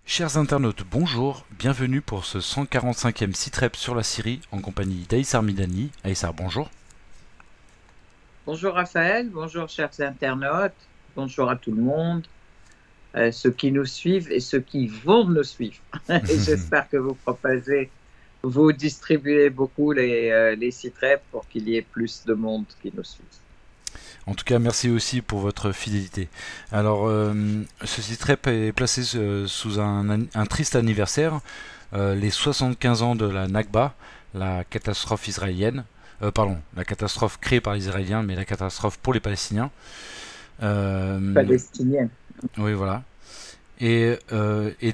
Chers internautes, bonjour, bienvenue pour ce 145e Sitrep sur la Syrie en compagnie d'Aïssar Midani. Aïssar, bonjour. Bonjour Raphaël, bonjour chers internautes, bonjour à tout le monde, ceux qui nous suivent et ceux qui vont nous suivre. Et j'espère que vous distribuez beaucoup les Sitrep pour qu'il y ait plus de monde qui nous suive. En tout cas, merci aussi pour votre fidélité. Alors, ce Sitrep est placé sous un triste anniversaire, les 75 ans de la Nakba, la catastrophe israélienne. La catastrophe créée par les Israéliens, mais la catastrophe pour les Palestiniens. Palestiniens. Oui, voilà. Et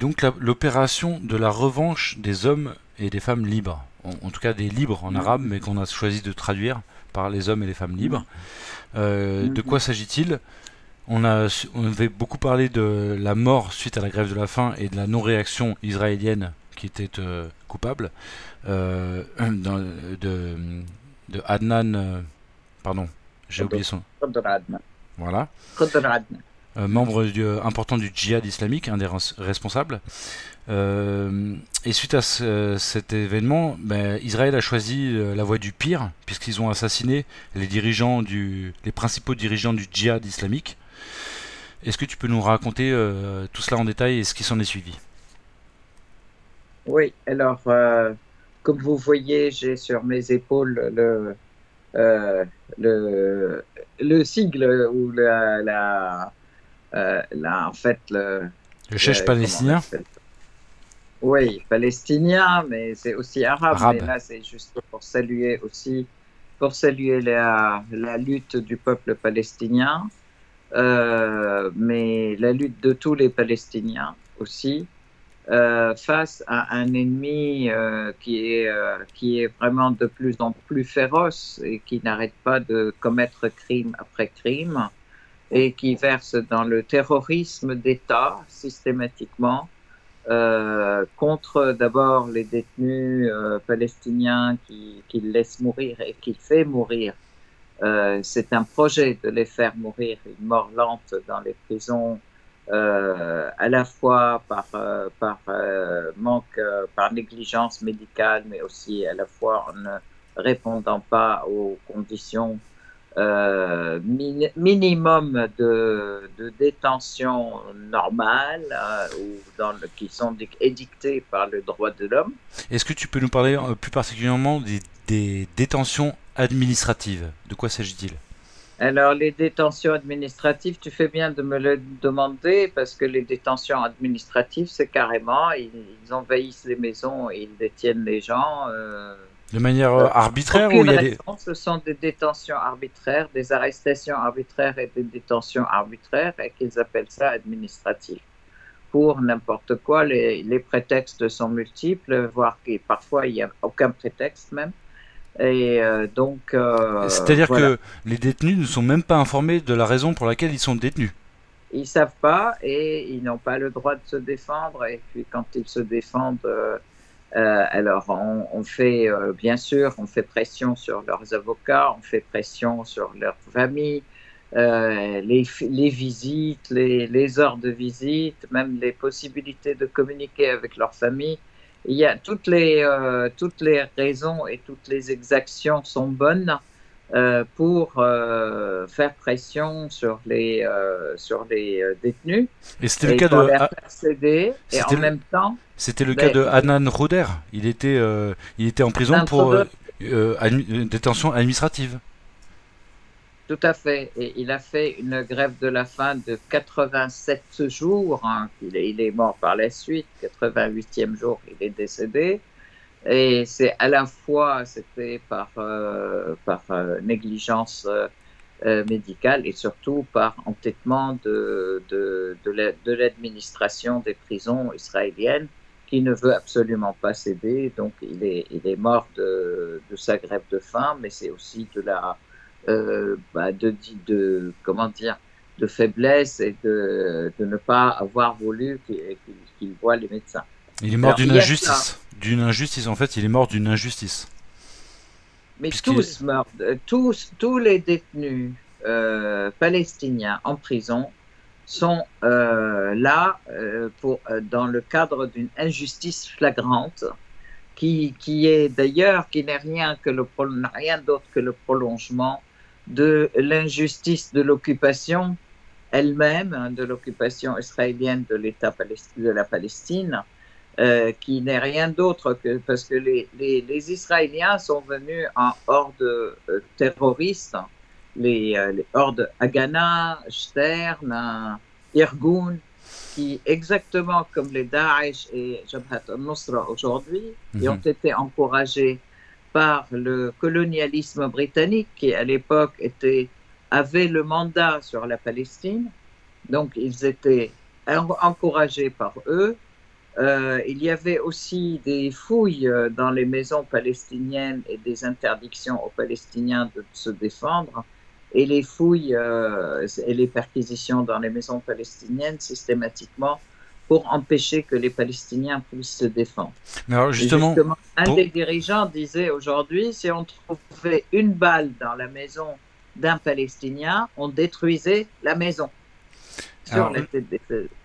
donc l'opération de la revanche des hommes et des femmes libres. En tout cas des libres en arabe, mais qu'on a choisi de traduire par les hommes et les femmes libres. De quoi s'agit-il ? On avait beaucoup parlé de la mort suite à la grève de la faim et de la non-réaction israélienne qui était coupable de Adnan, pardon, j'ai oublié son nom. Voilà. Membre important du djihad islamique, un des responsables. Et suite à cet événement, Israël a choisi la voie du pire, puisqu'ils ont assassiné les principaux dirigeants du djihad islamique. Est-ce que tu peux nous raconter tout cela en détail et ce qui s'en est suivi ? Oui, alors, comme vous voyez, j'ai sur mes épaules le sigle ou en fait le chef palestinien. Oui, palestinien, mais c'est aussi arabe. Mais là, c'est juste pour saluer la lutte du peuple palestinien, mais la lutte de tous les Palestiniens aussi, face à un ennemi qui est vraiment de plus en plus féroce et qui n'arrête pas de commettre crime après crime et qui verse dans le terrorisme d'État systématiquement, contre d'abord les détenus palestiniens qu'il laisse mourir et qu'il fait mourir. C'est un projet de les faire mourir une mort lente dans les prisons, à la fois par négligence médicale, mais aussi à la fois en ne répondant pas aux conditions minimum de détention normale qui sont édictées par le droit de l'homme. Est-ce que tu peux nous parler plus particulièrement des détentions administratives ? De quoi s'agit-il ? Alors, les détentions administratives, tu fais bien de me le demander, parce que les détentions administratives, c'est carrément, ils envahissent les maisons et ils détiennent les gens. De manière arbitraire ou il y a des... Ce sont des détentions arbitraires, des arrestations arbitraires et des détentions arbitraires, et qu'ils appellent ça administratif. Pour n'importe quoi, les prétextes sont multiples, voire parfois il n'y a aucun prétexte même. Et c'est-à-dire que les détenus ne sont même pas informés de la raison pour laquelle ils sont détenus. Ils ne savent pas et ils n'ont pas le droit de se défendre. Et puis quand ils se défendent, alors on fait, bien sûr, on fait pression sur leurs avocats, on fait pression sur leur famille, les visites, les heures de visite, même les possibilités de communiquer avec leur famille. Il y a toutes les raisons et toutes les exactions sont bonnes pour faire pression sur les détenus. Et c'était le cas de céder, et en même temps. C'était le cas de Adnan Roder. Il était en prison pour détention administrative. Tout à fait. Et il a fait une grève de la faim de 87 jours. Hein. Il est mort par la suite. 88e jour, il est décédé. Et c'est à la fois, c'était par négligence médicale et surtout par entêtement de l'administration des prisons israéliennes qui ne veut absolument pas céder. Donc il est mort de sa grève de faim, mais c'est aussi de la de faiblesse et de ne pas avoir voulu qu'il voie les médecins. Il est mort d'une injustice. d'une injustice. En fait, il est mort d'une injustice. Mais tous meurent, tous les détenus palestiniens en prison sont là dans le cadre d'une injustice flagrante qui est d'ailleurs, qui n'est rien d'autre que le prolongement de l'injustice de l'occupation elle-même, hein, de l'occupation israélienne de l'État de la Palestine, qui n'est rien d'autre que parce que les Israéliens sont venus en horde terroriste, les hordes Haganah, Stern, Irgun, qui, exactement comme les Daesh et Jabhat al-Nusra aujourd'hui, qui ont été encouragés par le colonialisme britannique, qui à l'époque avait le mandat sur la Palestine. Donc, ils étaient encouragés par eux. Il y avait aussi des fouilles dans les maisons palestiniennes et des interdictions aux Palestiniens de se défendre. Et les fouilles et les perquisitions dans les maisons palestiniennes systématiquement pour empêcher que les Palestiniens puissent se défendre. Mais alors justement un des dirigeants disait aujourd'hui, si on trouvait une balle dans la maison d'un Palestinien, on détruisait la maison. Alors,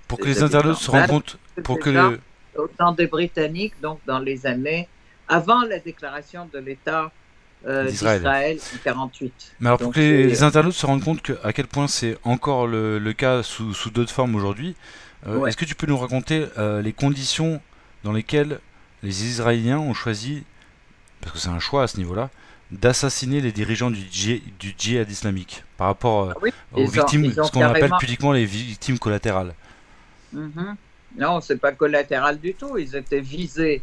pour que les internautes se rendent compte, au temps des Britanniques, donc dans les années avant la déclaration de l'État d'Israël en 1948. Mais alors pour que les internautes se rendent compte à quel point c'est encore le cas sous d'autres formes aujourd'hui, est-ce que tu peux nous raconter les conditions dans lesquelles les Israéliens ont choisi, parce que c'est un choix à ce niveau-là, d'assassiner les djihadistes du djihad islamique par rapport aux victimes, ce qu'on appelle pudiquement les victimes collatérales. Non, c'est pas collatéral du tout. Ils étaient visés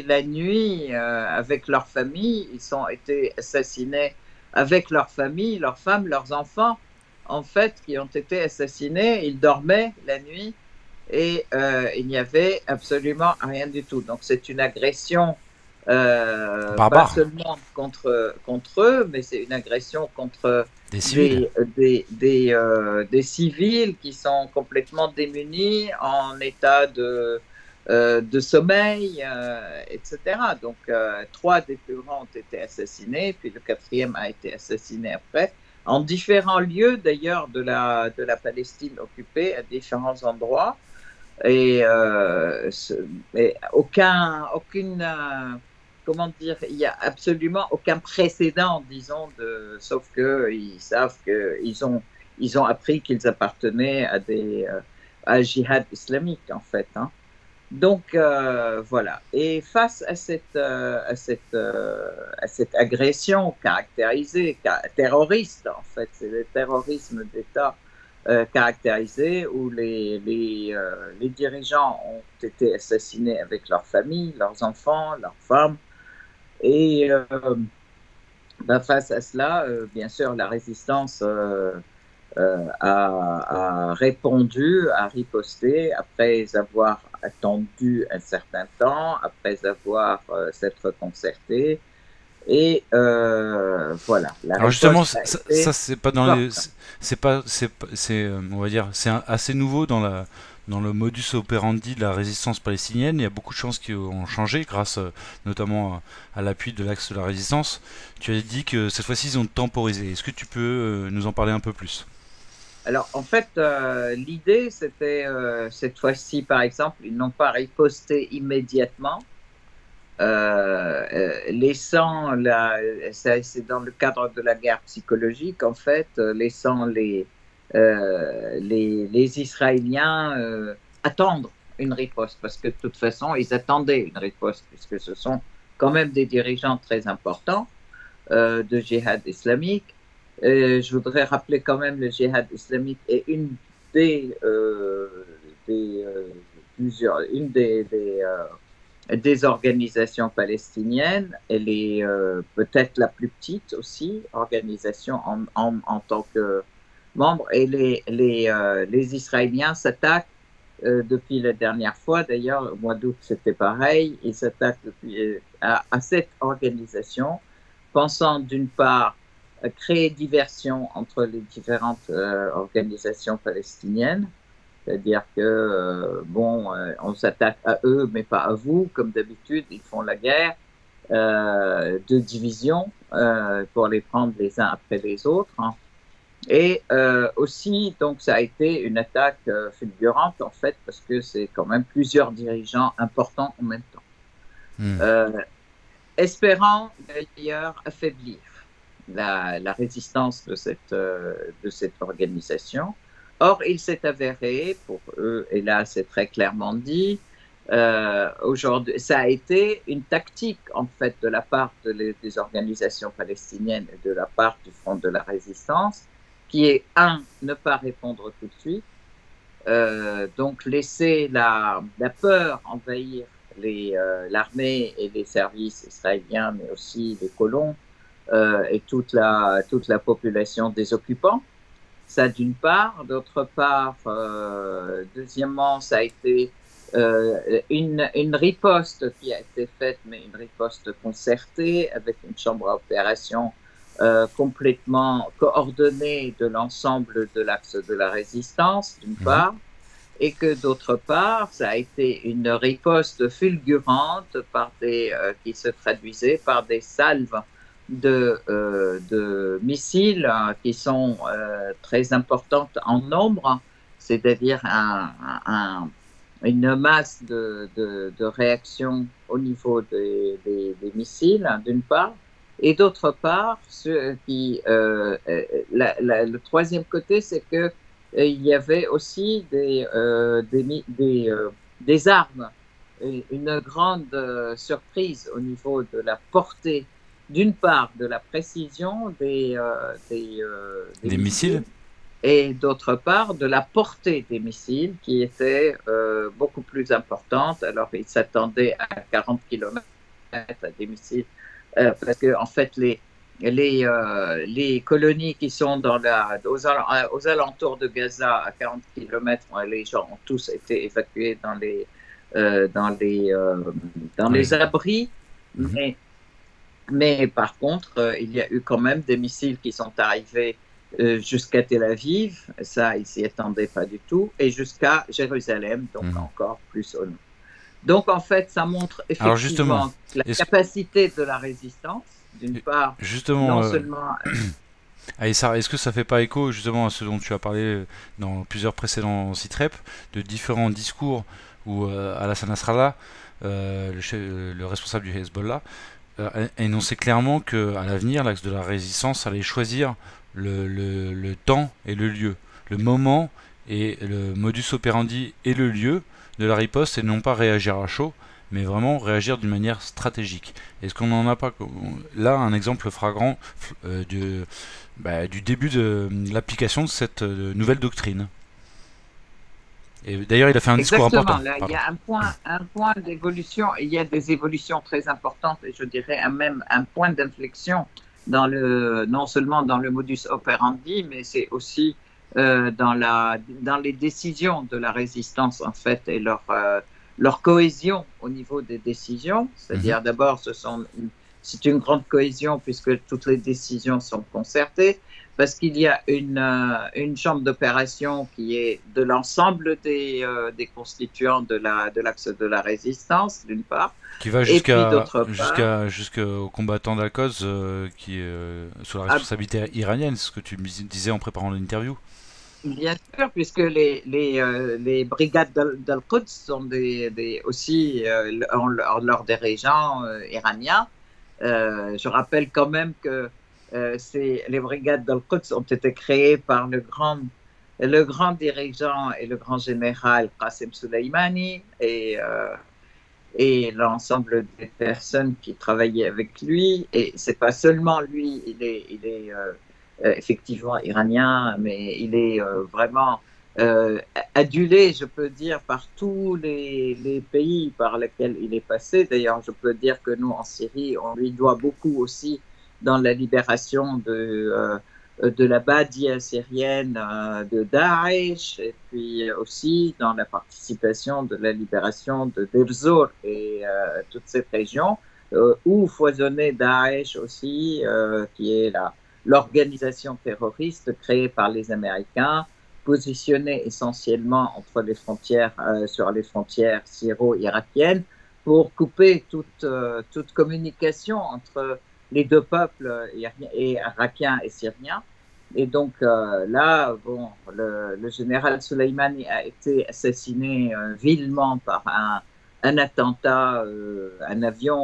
la nuit avec leur famille. Ils ont été assassinés avec leur famille, leurs femmes, leurs enfants, en fait, qui ont été assassinés. Ils dormaient la nuit et il n'y avait absolument rien du tout. Donc c'est une agression pas seulement contre eux, mais c'est une agression contre des civils. Des civils qui sont complètement démunis, en état de sommeil, etc. Donc 3 des plus grands ont été assassinés, puis le 4e a été assassiné après, en différents lieux d'ailleurs de la Palestine occupée, à différents endroits. Et aucune comment dire, il n'y a absolument aucun précédent, disons, sauf qu'ils savent qu'ils ont appris qu'ils appartenaient à un djihad islamique, en fait. Hein. Donc, voilà. Et face à cette agression caractérisée, terroriste, en fait, c'est le terrorisme d'État caractérisé, où les dirigeants ont été assassinés avec leurs familles, leurs enfants, leurs femmes. Et face à cela, bien sûr, la résistance a répondu, a riposté, après avoir attendu un certain temps, après avoir s'être concerté. Et voilà. Alors justement, ça c'est pas dans les, on va dire, c'est assez nouveau dans le modus operandi de la résistance palestinienne. Il y a beaucoup de choses qui ont changé grâce notamment à l'appui de l'axe de la résistance. Tu as dit que cette fois-ci ils ont temporisé. Est-ce que tu peux nous en parler un peu plus? Alors en fait, l'idée c'était cette fois-ci par exemple, ils n'ont pas riposté immédiatement. Laissant c'est dans le cadre de la guerre psychologique en fait, laissant les Israéliens attendre une riposte, parce que de toute façon ils attendaient une riposte, puisque ce sont quand même des dirigeants très importants de djihad islamique. Je voudrais rappeler quand même, le djihad islamique est une des organisations palestiniennes. Elle est peut-être la plus petite aussi, organisation en tant que membre. Et les Israéliens s'attaquent depuis la dernière fois, d'ailleurs, au mois d'août c'était pareil, ils s'attaquent à cette organisation, pensant d'une part créer diversion entre les différentes organisations palestiniennes, c'est-à-dire que, on s'attaque à eux, mais pas à vous, comme d'habitude, ils font la guerre de division pour les prendre les uns après les autres. Hein. Et aussi, donc, ça a été une attaque fulgurante, en fait, parce que c'est quand même plusieurs dirigeants importants en même temps. Espérant d'ailleurs affaiblir la résistance de cette organisation. Or, il s'est avéré, pour eux, et là c'est très clairement dit, aujourd'hui, ça a été une tactique en fait de la part des organisations palestiniennes et de la part du Front de la Résistance, qui est ne pas répondre tout de suite, donc laisser la peur envahir l'armée et les services israéliens, mais aussi les colons et toute la population des occupants. Ça d'une part. D'autre part, deuxièmement, ça a été une riposte qui a été faite, mais une riposte concertée avec une chambre à opération complètement coordonnée de l'ensemble de l'axe de la résistance, d'une part, et que d'autre part, ça a été une riposte fulgurante qui se traduisait par des salves de missiles qui sont très importantes en nombre, c'est-à-dire une masse de réactions au niveau des missiles, d'une part, et d'autre part, le troisième côté, c'est que il y avait aussi des armes, une grande surprise au niveau de la portée, d'une part de la précision des missiles, et d'autre part de la portée des missiles qui était beaucoup plus importante. Alors ils s'attendaient à 40 km à des missiles parce que en fait les colonies qui sont aux alentours de Gaza à 40 km, les gens ont tous été évacués dans les abris, mais par contre, il y a eu quand même des missiles qui sont arrivés jusqu'à Tel Aviv, ça, ils s'y attendaient pas du tout, et jusqu'à Jérusalem, donc encore plus au nord. Donc en fait, ça montre effectivement la capacité de la résistance, d'une part, justement, non seulement... Aïssar, est-ce que ça fait pas écho justement à ce dont tu as parlé dans plusieurs précédents sitrep, de différents discours où Hassan Nasrallah, le responsable du Hezbollah, énonçait clairement qu'à l'avenir, l'axe de la résistance allait choisir le temps et le lieu, le moment et le modus operandi et le lieu de la riposte, et non pas réagir à chaud, mais vraiment réagir d'une manière stratégique. Est-ce qu'on n'en a pas là un exemple flagrant du début de l'application de cette nouvelle doctrine? Et d'ailleurs, il a fait un discours important. Là, il y a un point d'évolution, il y a des évolutions très importantes, et je dirais même un point d'inflexion non seulement dans le modus operandi, mais c'est aussi dans les décisions de la résistance, en fait, et leur cohésion au niveau des décisions. C'est-à-dire, d'abord, c'est une grande cohésion puisque toutes les décisions sont concertées, parce qu'il y a une chambre d'opération qui est de l'ensemble des constituants de l'axe de la résistance, d'une part. Qui va jusqu'aux combattants d'Al-Quds qui est sous la responsabilité iranienne, c'est ce que tu disais en préparant l'interview. Bien sûr, puisque les brigades d'Al-Quds sont aussi leurs dirigeants iraniens. Je rappelle quand même que les brigades d'Al-Quds ont été créées par le grand dirigeant et le grand général Qasem Soleimani et l'ensemble des personnes qui travaillaient avec lui. Et c'est pas seulement lui, il est effectivement iranien, mais il est vraiment adulé, je peux dire, par tous les pays par lesquels il est passé. D'ailleurs, je peux dire que nous, en Syrie, on lui doit beaucoup aussi dans la libération de la Badia syrienne de Daesh, et puis aussi dans la participation de la libération de Deir Zor et toute cette région où foisonnait Daesh aussi, qui est l'organisation terroriste créée par les Américains positionné essentiellement entre les frontières, sur les frontières syro-irakiennes pour couper toute communication entre les deux peuples, irakiens et syriens. Et donc là, bon, le général Soleimani a été assassiné vilement par un attentat, un avion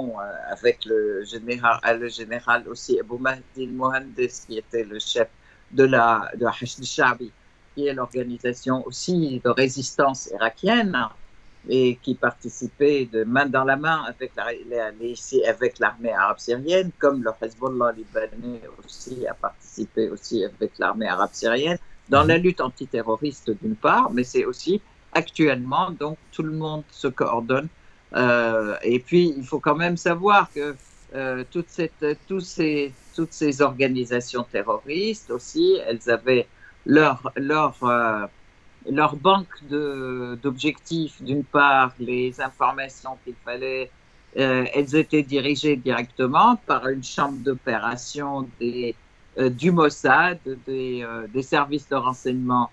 avec le général aussi Abou Mahdi al-Mohandes, qui était le chef de Hashd al-Sha'bi, qui est l'organisation aussi de résistance irakienne et qui participait de main dans la main avec l'armée arabe syrienne, comme le Hezbollah libanais aussi a participé aussi avec l'armée arabe syrienne dans la lutte antiterroriste d'une part, mais c'est aussi actuellement, donc tout le monde se coordonne. Et puis, il faut quand même savoir que toutes ces organisations terroristes aussi, elles avaient leur banque d'objectifs, d'une part, les informations qu'il fallait, elles étaient dirigées directement par une chambre d'opération du Mossad, des services de renseignement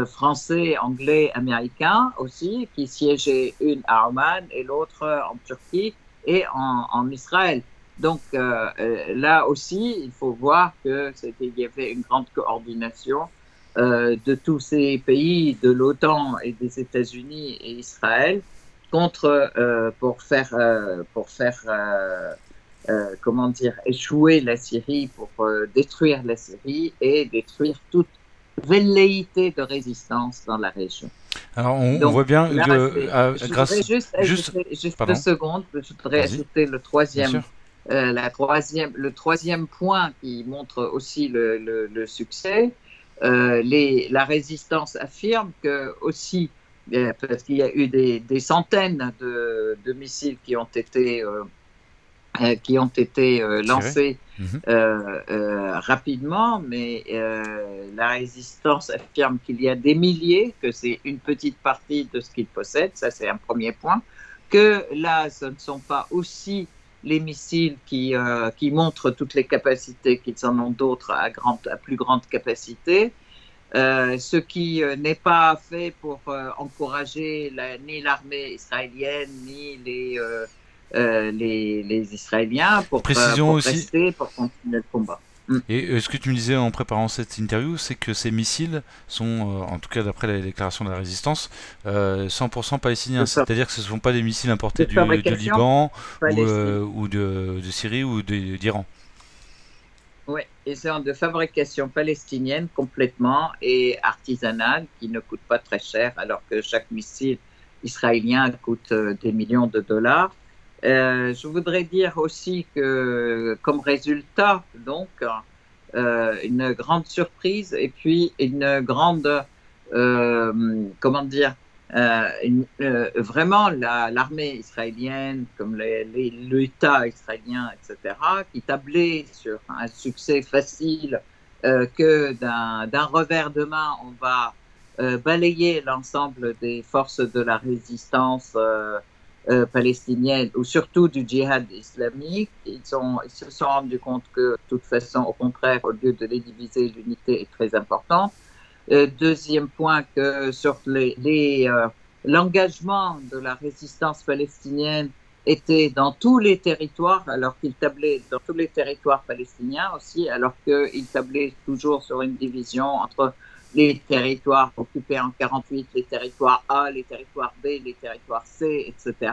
français, anglais, américains aussi, qui siégeaient une à Oman et l'autre en Turquie et en Israël. Donc là aussi, il faut voir qu'il y avait une grande coordination de tous ces pays de l'OTAN et des États-Unis et Israël pour faire comment dire, échouer la Syrie, pour détruire la Syrie et détruire toute velléité de résistance dans la région. Alors on voit bien que grâce juste 2 secondes, je voudrais ajouter le troisième point qui montre aussi le succès. La résistance affirme que aussi, parce qu'il y a eu des centaines de missiles qui ont été lancés rapidement, mais la résistance affirme qu'il y a des milliers, que c'est une petite partie de ce qu'ils possèdent, ça c'est un premier point, que là ce ne sont pas aussi les missiles qui montrent toutes les capacités, qu'ils en ont d'autres à plus grande capacité. Ce qui n'est pas fait pour encourager ni l'armée israélienne, ni les Israéliens pour rester, pour continuer le combat. Et ce que tu me disais en préparant cette interview, c'est que ces missiles sont, en tout cas d'après la déclaration de la résistance, 100% palestiniens. C'est-à-dire que ce ne sont pas des missiles importés de Liban ou de Syrie ou d'Iran. Oui, ils sont de fabrication palestinienne complètement et artisanale, qui ne coûte pas très cher, alors que chaque missile israélien coûte des millions de dollars. Je voudrais dire aussi que, comme résultat, donc, une grande surprise et puis une grande, comment dire, vraiment l'armée israélienne, comme l'État israélien, etc., qui tablait sur un succès facile, que d'un revers de main, on va balayer l'ensemble des forces de la résistance palestinienne, ou surtout du djihad islamique. Ils se sont rendus compte que, de toute façon, au contraire, au lieu de les diviser, l'unité est très importante. Deuxième point, que sur l'engagement de la résistance palestinienne était dans tous les territoires, alors qu'il tablait dans tous les territoires palestiniens aussi, alors qu'il tablait toujours sur une division entre les territoires occupés en 48, les territoires A, les territoires B, les territoires C, etc.,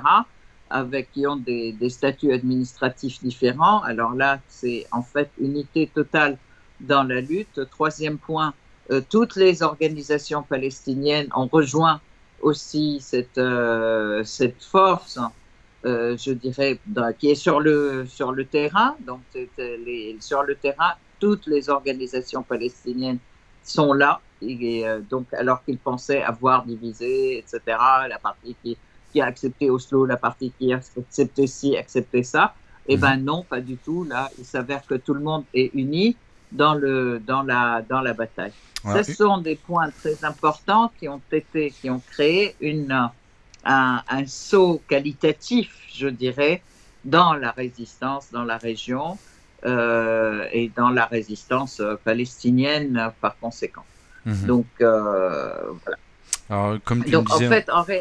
qui ont des statuts administratifs différents. Alors là, c'est en fait unité totale dans la lutte. Troisième point, toutes les organisations palestiniennes ont rejoint aussi cette force, je dirais, qui est sur le terrain. Donc, sur le terrain, toutes les organisations palestiniennes sont là. Et donc, alors qu'ils pensaient avoir divisé, etc., la partie qui a accepté Oslo, la partie qui a accepté ci, accepté ça, eh ben non, pas du tout. Là, il s'avère que tout le monde est uni dans la bataille. Ouais. Ce sont des points très importants qui ont créé un saut qualitatif, je dirais, dans la résistance dans la région et dans la résistance palestinienne par conséquent. Donc, voilà. Alors, comme tu Donc, disais... en fait,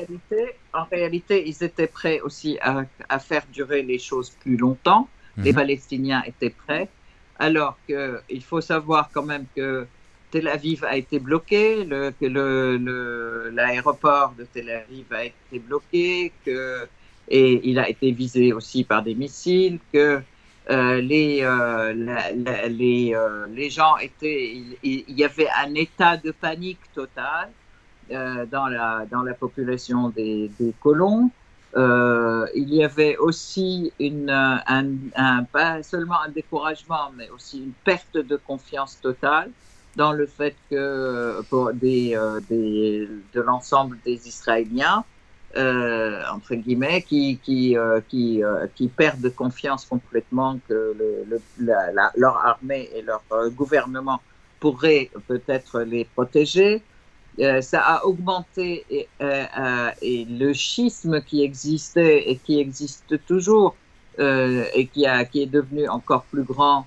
en réalité, ils étaient prêts aussi à faire durer les choses plus longtemps. Les Palestiniens étaient prêts. Alors qu'il faut savoir quand même que Tel Aviv a été bloqué, que l'aéroport de Tel Aviv a été bloqué, et il a été visé aussi par des missiles, que les gens étaient... Il y avait un état de panique totale dans la population des colons. Il y avait aussi pas seulement un découragement, mais aussi une perte de confiance totale dans le fait que de l'ensemble des Israéliens, entre guillemets, qui perdent confiance complètement que leur armée et leur gouvernement pourraient peut-être les protéger. Ça a augmenté et le schisme qui existait et qui existe toujours et qui est devenu encore plus grand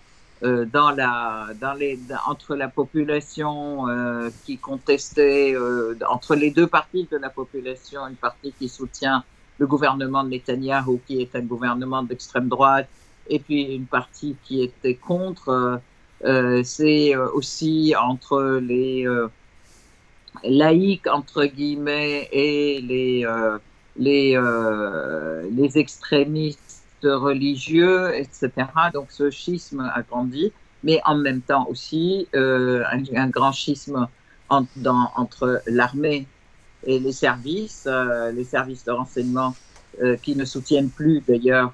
entre la population qui contestait, entre les deux parties de la population, une partie qui soutient le gouvernement de Netanyahou, qui est un gouvernement d'extrême droite, et puis une partie qui était contre. C'est aussi entre les laïcs entre guillemets et les extrémistes religieux, etc. Donc ce schisme a grandi, mais en même temps aussi un grand schisme entre l'armée et les services de renseignement qui ne soutiennent plus d'ailleurs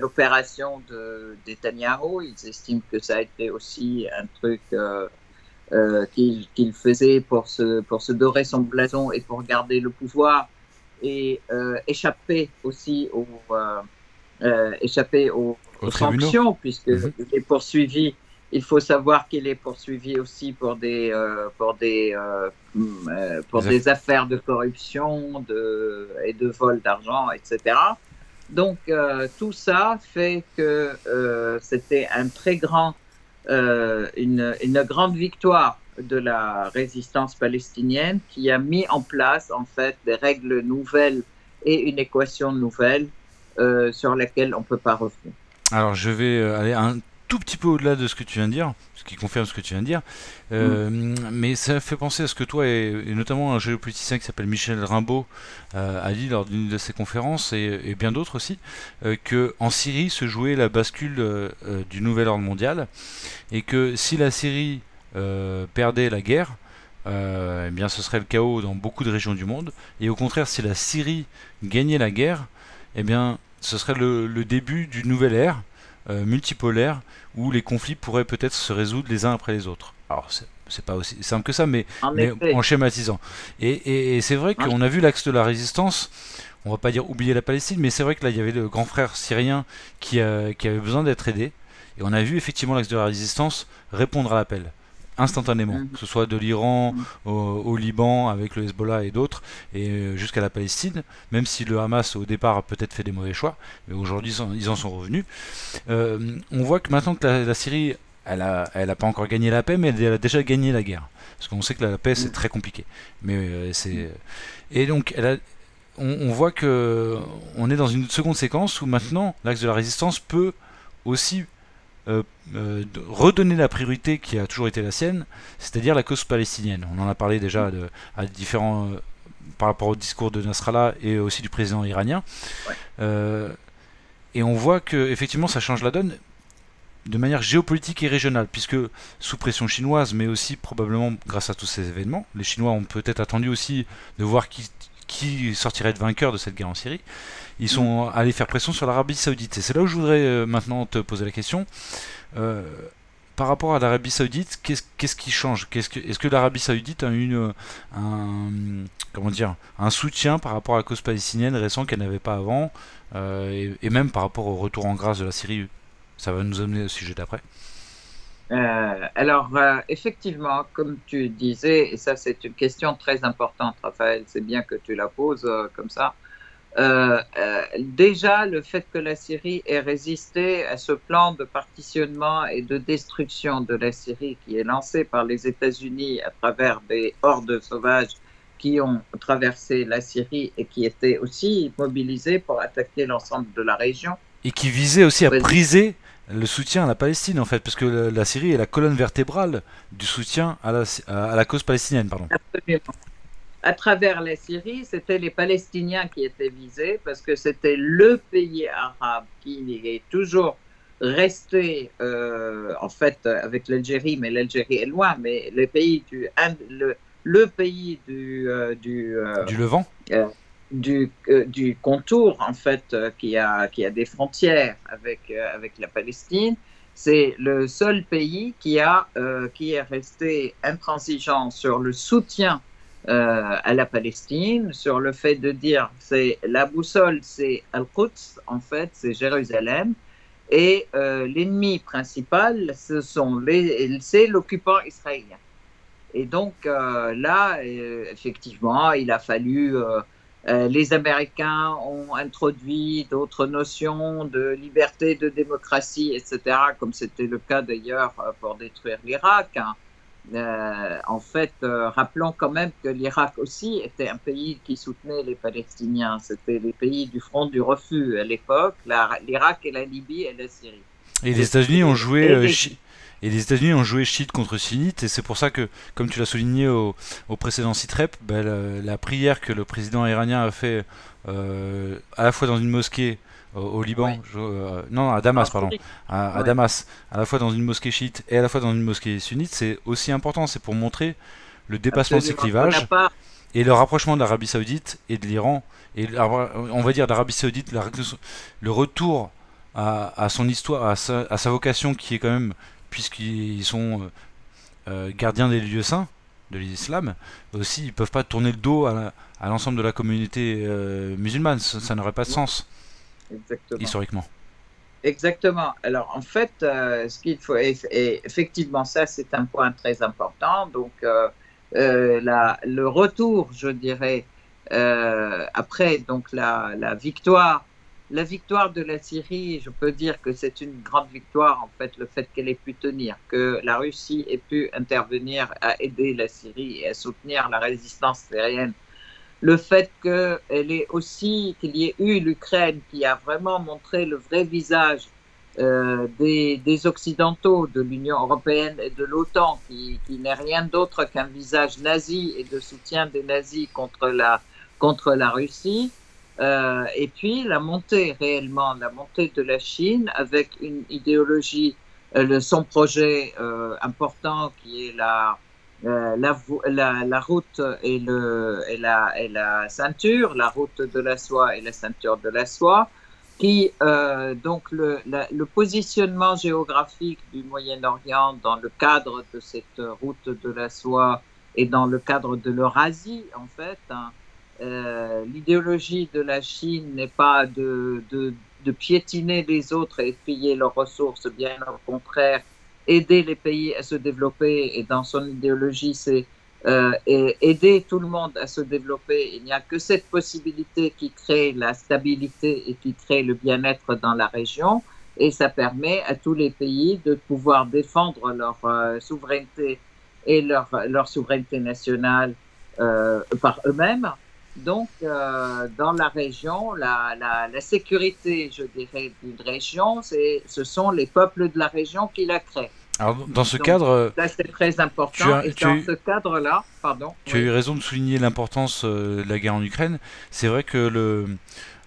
l'opération de Netanyahou. Ils estiment que ça a été aussi un truc qu'il faisait pour se dorer son blason et pour garder le pouvoir et échapper aussi aux sanctions, puisque il est poursuivi. Il faut savoir qu'il est poursuivi aussi pour des affaires de corruption et de vol d'argent, etc. Donc tout ça fait que c'était un très grand une grande victoire de la résistance palestinienne qui a mis en place en fait des règles nouvelles et une équation nouvelle sur laquelle on ne peut pas revenir. Alors je vais aller un tout petit peu au-delà de ce que tu viens de dire, ce qui confirme ce que tu viens de dire, mais ça fait penser à ce que toi et notamment un géopoliticien qui s'appelle Michel Rimbaud a dit lors d'une de ses conférences et bien d'autres aussi, que en Syrie se jouait la bascule du nouvel ordre mondial et que si la Syrie perdait la guerre, eh bien ce serait le chaos dans beaucoup de régions du monde, et au contraire si la Syrie gagnait la guerre, eh bien ce serait le début d'une nouvelle ère multipolaire où les conflits pourraient peut-être se résoudre les uns après les autres. Alors c'est pas aussi simple que ça, mais en schématisant. Et c'est vrai qu'on a vu l'axe de la résistance. On va pas dire oublier la Palestine, mais c'est vrai que là il y avait le grand frère syrien qui avait besoin d'être aidé. Et on a vu effectivement l'axe de la résistance répondre à l'appel instantanément, que ce soit de l'Iran au Liban avec le Hezbollah et d'autres, et jusqu'à la Palestine, même si le Hamas au départ a peut-être fait des mauvais choix, mais aujourd'hui ils en sont revenus. On voit que maintenant que la Syrie, elle a pas encore gagné la paix, mais elle a déjà gagné la guerre, parce qu'on sait que la paix c'est très compliqué. Mais et donc on voit que on est dans une seconde séquence où maintenant l'axe de la résistance peut aussi redonner la priorité qui a toujours été la sienne, c'est-à-dire la cause palestinienne. On en a parlé déjà à différents par rapport au discours de Nasrallah et aussi du président iranien. Et on voit que effectivement ça change la donne de manière géopolitique et régionale, puisque sous pression chinoise, mais aussi probablement grâce à tous ces événements, les Chinois ont peut-être attendu aussi de voir qui sortirait de vainqueur de cette guerre en Syrie. Ils sont allés faire pression sur l'Arabie Saoudite. Et c'est là où je voudrais maintenant te poser la question. Par rapport à l'Arabie Saoudite, qu'est-ce qui change? Est-ce que l'Arabie Saoudite a eu un soutien par rapport à la cause palestinienne récent qu'elle n'avait pas avant, et même par rapport au retour en grâce de la Syrie? Ça va nous amener au sujet d'après. Alors, effectivement, comme tu disais, et ça c'est une question très importante, Raphaël, c'est bien que tu la poses comme ça. déjà, le fait que la Syrie ait résisté à ce plan de partitionnement et de destruction de la Syrie qui est lancé par les États-Unis à travers des hordes sauvages qui ont traversé la Syrie et qui étaient aussi mobilisés pour attaquer l'ensemble de la région. Et qui visait aussi à briser le soutien à la Palestine, en fait, parce que la Syrie est la colonne vertébrale du soutien à la cause palestinienne. Pardon. Absolument. À travers la Syrie, c'était les Palestiniens qui étaient visés parce que c'était le pays arabe qui est toujours resté, en fait, avec l'Algérie, mais l'Algérie est loin, mais le pays le pays du Levant, du contour, en fait, qui a des frontières avec la Palestine. C'est le seul pays qui est resté intransigeant sur le soutien à la Palestine, sur le fait de dire c'est la boussole, c'est Al-Quds, en fait, c'est Jérusalem, et l'ennemi principal, c'est l'occupant israélien. Et donc là, effectivement, il a fallu, les Américains ont introduit d'autres notions de liberté, de démocratie, etc., comme c'était le cas d'ailleurs pour détruire l'Irak, hein. En fait, rappelons quand même que l'Irak aussi était un pays qui soutenait les Palestiniens. C'était les pays du front du refus à l'époque, l'Irak et la Libye et la Syrie. Et les États-Unis ont joué les États-Unis ont joué chiite contre sunnite, et c'est pour ça que, comme tu l'as souligné au précédent sitrep, la prière que le président iranien a fait à la fois dans une mosquée au Liban, non, à Damas, pardon, à Damas, à la fois dans une mosquée chiite et à la fois dans une mosquée sunnite, c'est aussi important, c'est pour montrer le dépassement de ces clivages et le rapprochement de l'Arabie Saoudite et de l'Iran, et on va dire l'Arabie Saoudite, le retour à son histoire, à sa vocation qui est quand même, puisqu'ils sont gardiens des lieux saints de l'islam, aussi ils ne peuvent pas tourner le dos à l'ensemble de la communauté musulmane, ça n'aurait pas de sens. Exactement. Historiquement. Exactement. Alors en fait, ce qu'il faut, et effectivement, ça c'est un point très important. Donc le retour, je dirais, après donc la victoire de la Syrie, je peux dire que c'est une grande victoire en fait, le fait qu'elle ait pu tenir, que la Russie ait pu intervenir à aider la Syrie et à soutenir la résistance syrienne. Le fait qu'il y ait eu l'Ukraine qui a vraiment montré le vrai visage des Occidentaux, de l'Union européenne et de l'OTAN, qui n'est rien d'autre qu'un visage nazi et de soutien des nazis contre la Russie. Et puis la montée de la Chine avec une idéologie, son projet important qui est la route et la ceinture, la route de la soie et la ceinture de la soie, qui donc le positionnement géographique du Moyen-Orient dans le cadre de cette route de la soie et dans le cadre de l'Eurasie, en fait, hein, l'idéologie de la Chine n'est pas de piétiner les autres et piller leurs ressources, bien au contraire, aider les pays à se développer, et dans son idéologie, c'est aider tout le monde à se développer. Il n'y a que cette possibilité qui crée la stabilité et qui crée le bien-être dans la région, et ça permet à tous les pays de pouvoir défendre leur souveraineté et leur souveraineté nationale par eux-mêmes. Donc, dans la région, la sécurité, je dirais, d'une région, ce sont les peuples de la région qui la créent. Alors, dans ce cadre... Là, c'est très important. Ce cadre-là, pardon... Tu as eu raison de souligner l'importance de la guerre en Ukraine. C'est vrai que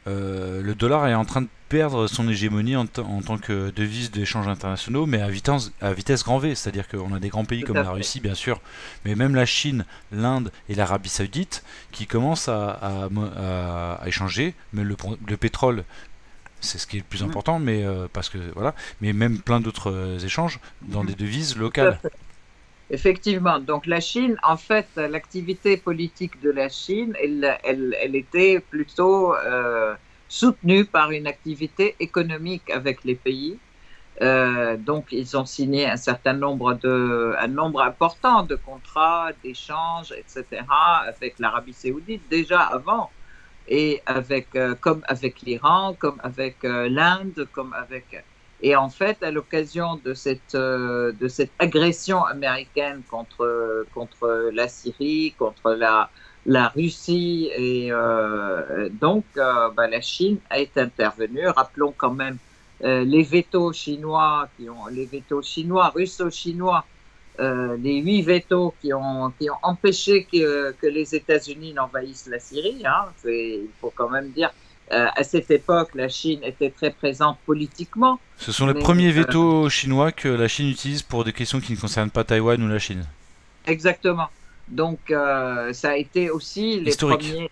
le dollar est en train de perdre son hégémonie en tant que devise d'échanges internationaux, mais à vitesse grand V. C'est-à-dire qu'on a des grands pays comme la Russie, bien sûr, mais même la Chine, l'Inde et l'Arabie Saoudite qui commencent à échanger. Mais le pétrole, c'est ce qui est le plus important, mais parce que voilà, mais même plein d'autres échanges dans des devises locales. Effectivement. Donc la Chine, en fait, l'activité politique de la Chine, elle était plutôt soutenue par une activité économique avec les pays. Donc ils ont signé un nombre important de contrats, d'échanges, etc. avec l'Arabie Saoudite déjà avant. et comme avec l'Iran, comme avec l'Inde, comme avec... Et en fait, à l'occasion de cette agression américaine contre la Syrie, contre la Russie, et donc la Chine est intervenue. Rappelons quand même les vétos chinois, les vétos chinois, russo-chinois, les 8 vétos qui ont empêché que les États-Unis n'envahissent la Syrie. Hein. Il faut quand même dire, à cette époque, la Chine était très présente politiquement. Ce sont les premiers vétos chinois que la Chine utilise pour des questions qui ne concernent pas Taïwan ou la Chine. Exactement. Donc, ça a été aussi les historique. Premiers.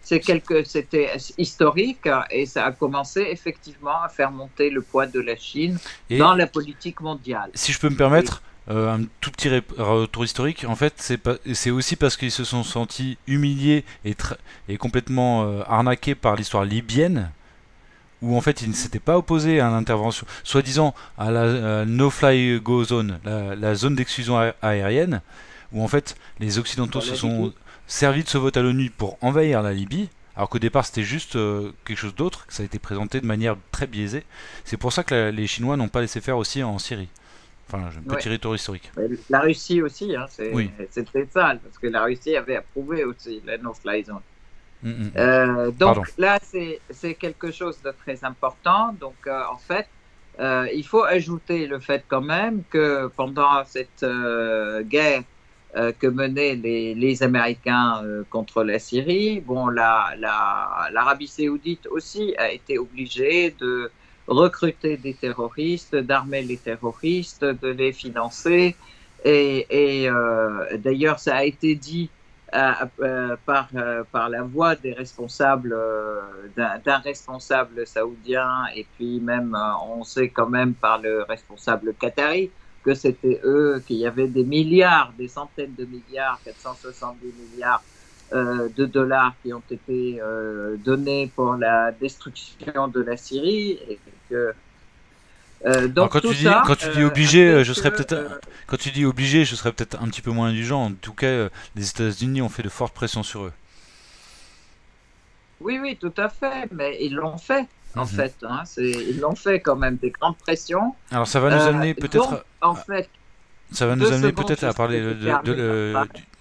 C'était historique et ça a commencé effectivement à faire monter le poids de la Chine dans la politique mondiale. Si je peux me permettre, un tout petit retour historique, en fait, c'est aussi parce qu'ils se sont sentis humiliés et complètement arnaqués par l'histoire libyenne, où en fait ils ne s'étaient pas opposés à l'intervention, soi-disant à la no-fly go zone, la zone d'exclusion aérienne, où en fait les Occidentaux se sont servi de ce vote à l'ONU pour envahir la Libye, alors qu'au départ c'était juste quelque chose d'autre, que ça a été présenté de manière très biaisée. C'est pour ça que les Chinois n'ont pas laissé faire aussi en Syrie. Enfin, un petit retour historique. La Russie aussi, hein, c'était ça, parce que la Russie avait approuvé aussi la no-fly zone. Donc là, c'est quelque chose de très important. Donc en fait, il faut ajouter le fait quand même que pendant cette guerre que menaient les Américains contre la Syrie, bon, l'Arabie saoudite aussi a été obligée de recruter des terroristes, d'armer les terroristes, de les financer. Et d'ailleurs, ça a été dit par la voix des responsables, d'un responsable saoudien, et puis même, on sait quand même par le responsable qatari, que c'était eux, qu'il y avait des milliards, des centaines de milliards, 470 milliards de dollars qui ont été donnés pour la destruction de la Syrie. Et que, donc quand tu dis obligé, je serais peut-être. Quand tu dis obligé, je serais peut-être un petit peu moins indulgent. En tout cas, les États-Unis ont fait de fortes pressions sur eux. Oui, tout à fait, mais ils l'ont fait. En fait, hein, ils l'ont fait quand même, des grandes pressions. Alors ça va nous amener peut-être. En fait, ça va nous amener peut-être à parler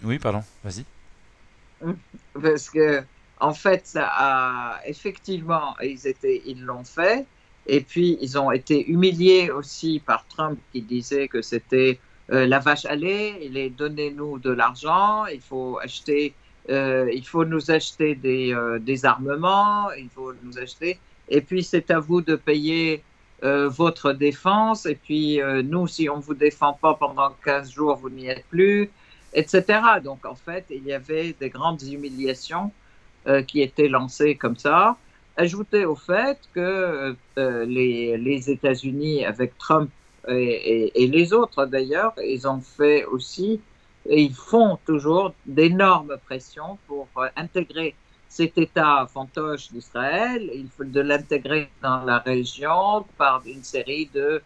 Oui, pardon, vas-y. Parce que en fait, ça a effectivement, ils l'ont fait, et puis ils ont été humiliés aussi par Trump qui disait que c'était la vache à lait. Donnez-nous de l'argent, il faut nous acheter des armements, il faut nous acheter. Et puis, c'est à vous de payer votre défense. Et puis, nous, si on ne vous défend pas pendant 15 jours, vous n'y êtes plus, etc. Donc, en fait, il y avait des grandes humiliations qui étaient lancées comme ça. Ajouté au fait que les États-Unis, avec Trump et les autres d'ailleurs, ils ont fait aussi, et ils font toujours d'énormes pressions pour intégrer cet État fantoche d'Israël, il faut de l'intégrer dans la région par une série de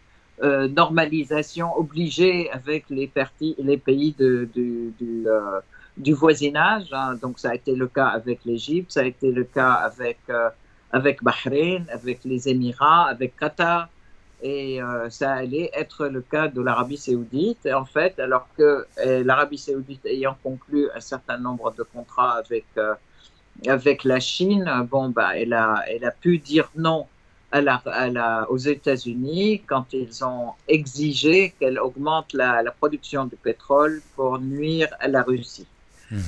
normalisations obligées avec les pays du voisinage. Hein. Donc ça a été le cas avec l'Égypte, ça a été le cas avec Bahreïn, avec les Émirats, avec Qatar, et ça allait être le cas de l'Arabie saoudite. Et en fait, alors que l'Arabie saoudite ayant conclu un certain nombre de contrats avec la Chine, bon, elle a pu dire non aux États-Unis quand ils ont exigé qu'elle augmente la production de pétrole pour nuire à la Russie.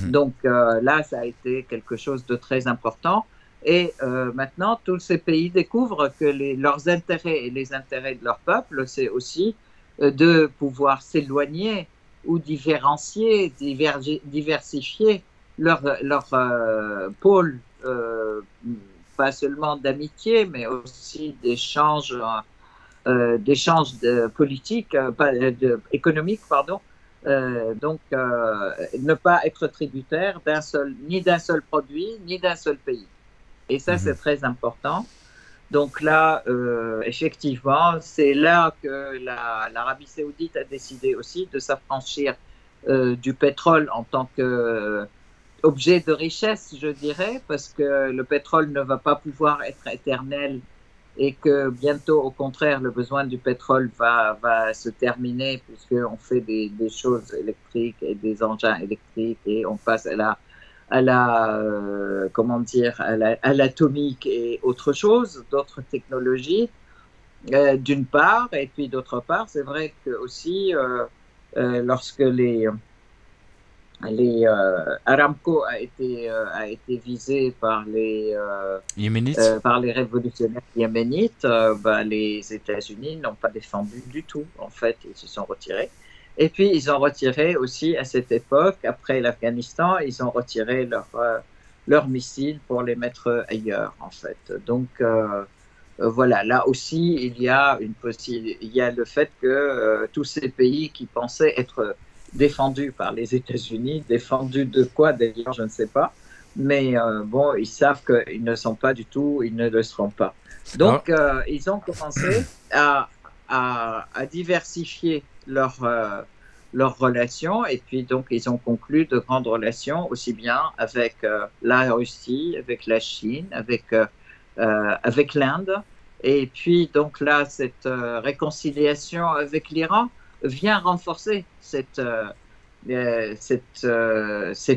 Donc là, ça a été quelque chose de très important. Et maintenant, tous ces pays découvrent que leurs intérêts et les intérêts de leur peuple, c'est aussi de pouvoir s'éloigner ou diversifier leur pôle, pas seulement d'amitié, mais aussi d'échanges politiques, économiques, pardon. Donc, ne pas être tributaire ni d'un seul produit, ni d'un seul pays. Et ça, c'est très important. Donc là, effectivement, c'est là que l'Arabie saoudite a décidé aussi de s'affranchir du pétrole en tant que objet de richesse, je dirais, parce que le pétrole ne va pas pouvoir être éternel et que bientôt, au contraire, le besoin du pétrole va se terminer puisqu'on fait des choses électriques et des engins électriques et on passe comment dire, à l'atomique et autre chose, d'autres technologies, d'une part, et puis d'autre part, c'est vrai que aussi, lorsque Aramco a été visé par les révolutionnaires yéménites, les États-Unis n'ont pas défendu du tout. En fait, ils se sont retirés. Et puis, ils ont retiré aussi à cette époque, après l'Afghanistan, ils ont retiré leurs missiles pour les mettre ailleurs, en fait. Donc, voilà, là aussi, il y a le fait que tous ces pays qui pensaient être défendus par les États-Unis, défendus de quoi d'ailleurs, je ne sais pas, mais bon, ils savent qu'ils ne sont pas du tout, ils ne le seront pas. Donc, ils ont commencé à diversifier leurs relations et puis donc ils ont conclu de grandes relations aussi bien avec la Russie, avec la Chine, avec l'Inde. Et puis, donc là, cette réconciliation avec l'Iran vient renforcer cette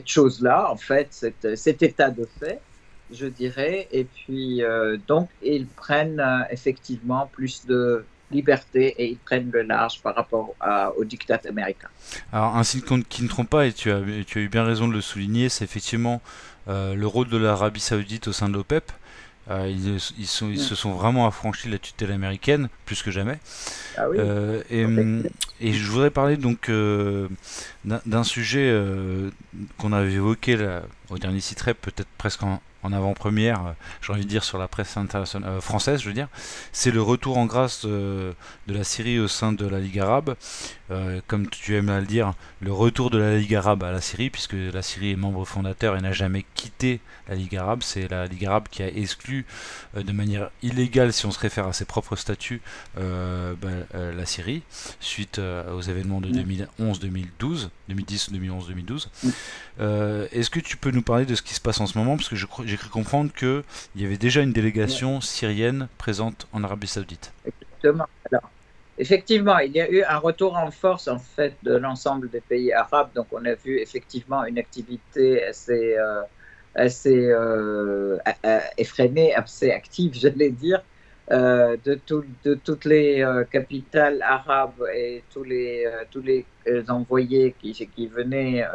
chose-là, en fait, cet état de fait, je dirais. Et puis, donc, ils prennent effectivement plus de liberté et ils prennent le large par rapport au diktat américain. Alors, un signe qui ne trompe pas, et tu as eu bien raison de le souligner, c'est effectivement le rôle de l'Arabie Saoudite au sein de l'OPEP. Ils se sont vraiment affranchis de la tutelle américaine, plus que jamais. Ah oui. Et je voudrais parler donc d'un sujet qu'on avait évoqué là, au dernier site rep, peut-être presque en avant-première, j'ai envie de dire sur la presse internationale française, je veux dire, c'est le retour en grâce de la Syrie au sein de la Ligue arabe. Comme tu aimes à le dire, le retour de la Ligue arabe à la Syrie, puisque la Syrie est membre fondateur et n'a jamais quitté la Ligue arabe. C'est la Ligue arabe qui a exclu de manière illégale, si on se réfère à ses propres statuts, la Syrie, suite aux événements de 2011-2012, 2010-2011-2012. Est-ce que tu peux nous parler de ce qui se passe en ce moment? Parce que j'ai cru comprendre qu'il y avait déjà une délégation syrienne présente en Arabie Saoudite. Exactement. Alors, effectivement, il y a eu un retour en force en fait de l'ensemble des pays arabes. Donc, on a vu effectivement une activité assez effrénée, assez active, j'allais dire, de toutes les capitales arabes et tous les envoyés qui venaient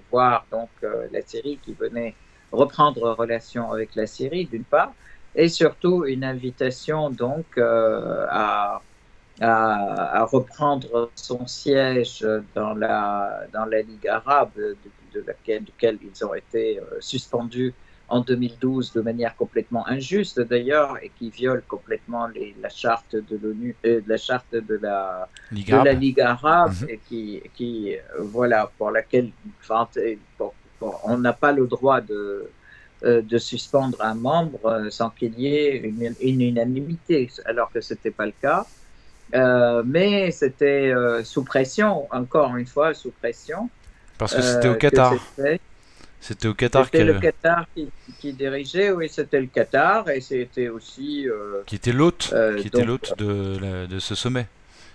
voir donc la Syrie, qui venaient reprendre relation avec la Syrie d'une part, et surtout une invitation donc à reprendre son siège dans la Ligue arabe, duquel ils ont été suspendus en 2012 de manière complètement injuste d'ailleurs, et qui viole complètement la charte de l'ONU, la charte de la Ligue arabe, et qui voilà, pour laquelle on n'a pas le droit de suspendre un membre sans qu'il y ait une unanimité, alors que ce n'était pas le cas. Mais c'était sous pression, encore une fois, sous pression. Parce que c'était au Qatar. C'était au Qatar C'était le Qatar qui dirigeait, oui, c'était le Qatar, et c'était aussi... qui était l'hôte de ce sommet.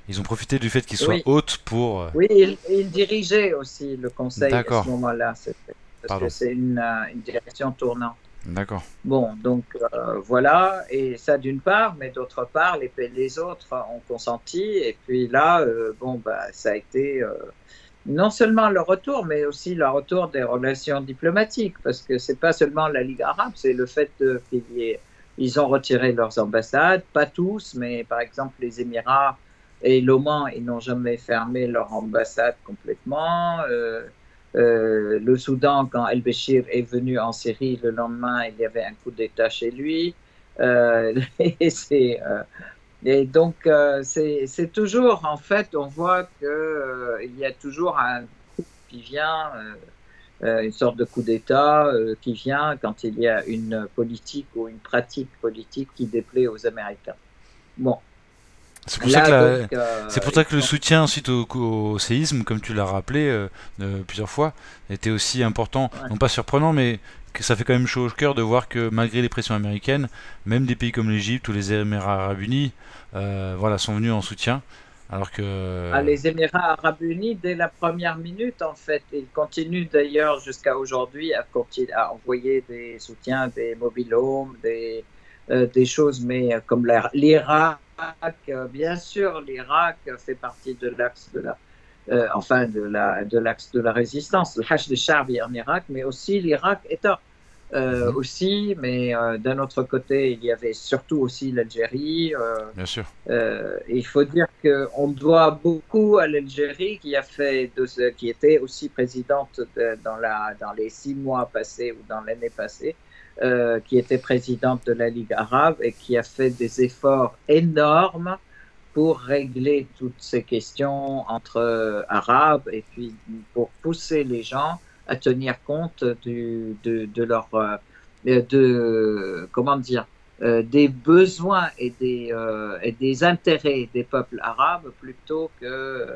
Ils ont profité du fait qu'il soit hôte pour... Oui, il dirigeait aussi le Conseil à ce moment-là, parce que c'est une direction tournante. D'accord. Bon, donc voilà, et ça d'une part, mais d'autre part, les autres ont consenti, et puis là, ça a été non seulement le retour, mais aussi le retour des relations diplomatiques, parce que c'est pas seulement la Ligue arabe, c'est le fait qu'ils ont retiré leurs ambassades, pas tous, mais par exemple les Émirats et l'Oman, ils n'ont jamais fermé leur ambassade complètement. Le Soudan, quand El-Béchir est venu en Syrie, le lendemain, il y avait un coup d'État chez lui. Et donc, c'est toujours, en fait, on voit qu'il y a toujours un coup qui vient, une sorte de coup d'État qui vient quand il y a une politique ou une pratique politique qui déplaît aux Américains. Bon. C'est pour, ça que c'est pour ça que le soutien suite au séisme, comme tu l'as rappelé plusieurs fois, était aussi important. Ouais. Non pas surprenant, mais que ça fait quand même chaud au cœur de voir que malgré les pressions américaines, même des pays comme l'Égypte ou les Émirats Arabes Unis voilà, sont venus en soutien. Alors que... les Émirats Arabes Unis, dès la première minute, en fait, ils continuent d'ailleurs jusqu'à aujourd'hui à envoyer des soutiens, des mobile homes, des choses, mais comme l'Irak, bien sûr, l'Irak fait partie de l'axe de l'axe de la résistance, le Hachd al-Sha'bi en Irak, mais aussi l'Irak est aussi, mais d'un autre côté, il y avait surtout aussi l'Algérie. Bien sûr. Il faut dire qu'on doit beaucoup à l'Algérie qui était aussi présidente dans les 6 mois passés ou dans l'année passée, qui était présidente de la Ligue arabe et qui a fait des efforts énormes pour régler toutes ces questions entre arabes et puis pour pousser les gens à tenir compte de leur comment dire des besoins et des intérêts des peuples arabes plutôt que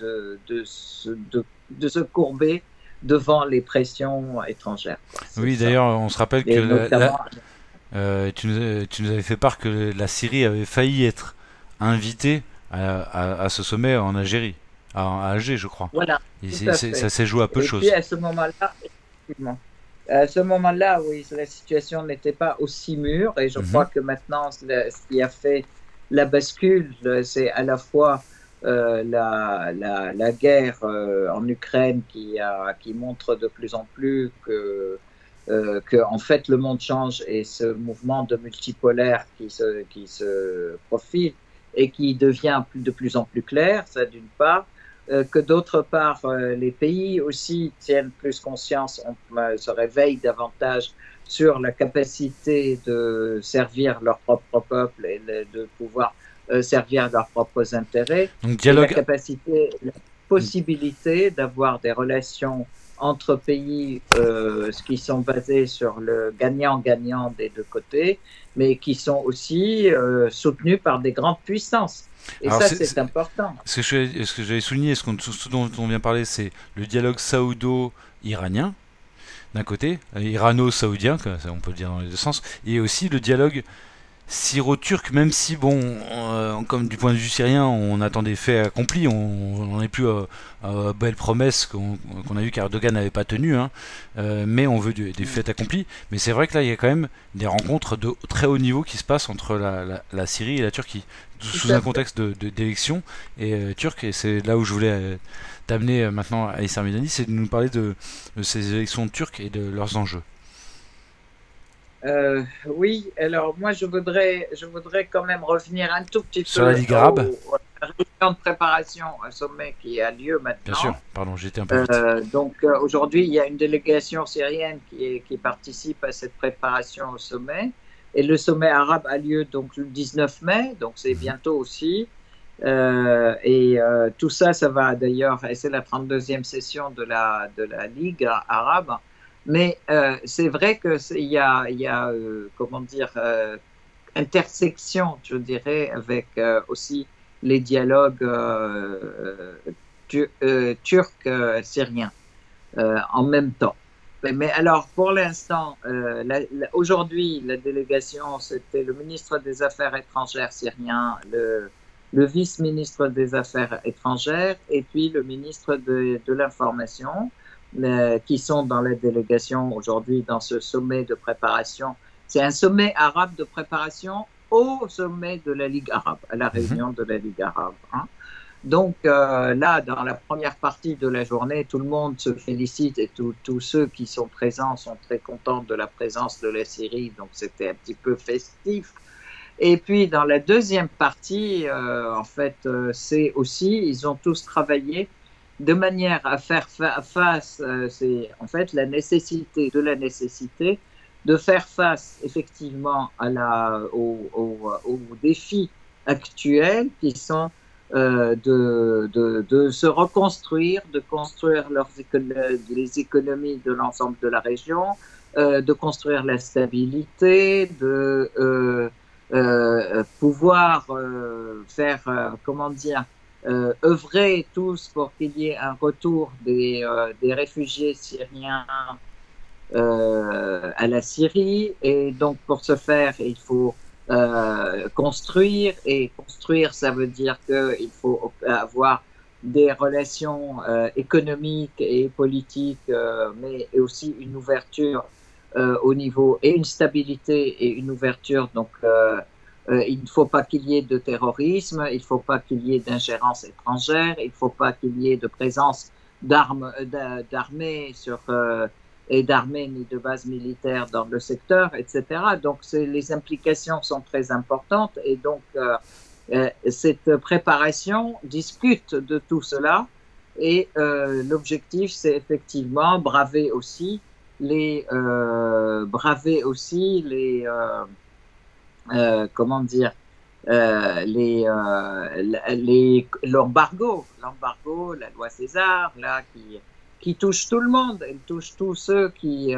de se courber devant les pressions étrangères. Oui, d'ailleurs, on se rappelle que tu nous avais fait part que la Syrie avait failli être invitée à ce sommet en Algérie. À Alger, je crois. Voilà. Et ça s'est joué à peu de choses. Et puis à ce moment-là, effectivement. À ce moment-là, oui, la situation n'était pas aussi mûre et je crois que maintenant, ce qui a fait la bascule, c'est à la fois la guerre en Ukraine qui montre de plus en plus que en fait le monde change et ce mouvement de multipolaire qui se profile et qui devient de plus en plus clair, ça d'une part. Que d'autre part, les pays aussi tiennent plus conscience, se réveillent davantage sur la capacité de servir leur propre peuple et de pouvoir servir leurs propres intérêts. Donc, dialogue... la possibilité d'avoir des relations entre pays qui sont basées sur le gagnant-gagnant des deux côtés, mais qui sont aussi soutenus par des grandes puissances. Et alors ça, c'est important. Ce que j'avais souligné, ce dont on vient parler, c'est le dialogue saoudo-iranien, d'un côté, irano-saoudien, on peut le dire dans les deux sens, et aussi le dialogue syro-turc, même si, bon, comme du point de vue syrien, on attend des faits accomplis, on n'en est plus à belles promesses qu'on a vu qu'Erdogan n'avait pas tenues, hein, mais on veut des faits accomplis. Mais c'est vrai que là, il y a quand même des rencontres de très haut niveau qui se passent entre la Syrie et la Turquie, sous un contexte d'élection turque, et c'est là où je voulais t'amener maintenant à Issa Medani, c'est de nous parler de ces élections turques et de leurs enjeux. Oui, alors moi je voudrais quand même revenir un tout petit peu sur la Ligue arabe, à la réunion de préparation au sommet qui a lieu maintenant. Bien sûr, pardon, j'étais un peu vite. Donc aujourd'hui il y a une délégation syrienne qui participe à cette préparation au sommet et le sommet arabe a lieu donc le 19 mai, donc c'est bientôt aussi. Tout ça va d'ailleurs, et c'est la 32e session de la Ligue arabe. Mais c'est vrai qu'il y a comment dire, intersection, je dirais, avec aussi les dialogues turcs-syriens en même temps. Mais alors, pour l'instant, aujourd'hui, la délégation, c'était le ministre des Affaires étrangères syrien, le vice-ministre des Affaires étrangères et puis le ministre de l'Information. Qui sont dans la délégation aujourd'hui dans ce sommet de préparation. C'est un sommet arabe de préparation au sommet de la Ligue arabe, à la réunion de la Ligue arabe. Hein. Donc là, dans la première partie de la journée, tout le monde se félicite et tous ceux qui sont présents sont très contents de la présence de la Syrie, donc c'était un petit peu festif. Et puis dans la deuxième partie, en fait, c'est aussi, ils ont tous travaillé de manière à faire face, c'est en fait la nécessité de faire face effectivement aux défis actuels qui sont de se reconstruire, de construire les économies de l'ensemble de la région, de construire la stabilité, de pouvoir faire, comment dire, œuvrer tous pour qu'il y ait un retour des réfugiés syriens à la Syrie. Et donc, pour ce faire, il faut construire. Et construire, ça veut dire qu'il faut avoir des relations économiques et politiques, mais aussi une ouverture au niveau et une stabilité et une ouverture. Donc, il ne faut pas qu'il y ait de terrorisme, il ne faut pas qu'il y ait d'ingérence étrangère, il ne faut pas qu'il y ait de présence d'armées et d'armées ni de bases militaires dans le secteur, etc. Donc, les implications sont très importantes et donc cette préparation discute de tout cela et l'objectif, c'est effectivement braver aussi comment dire, l'embargo, la loi César, là, qui touche tout le monde, elle touche tous ceux qui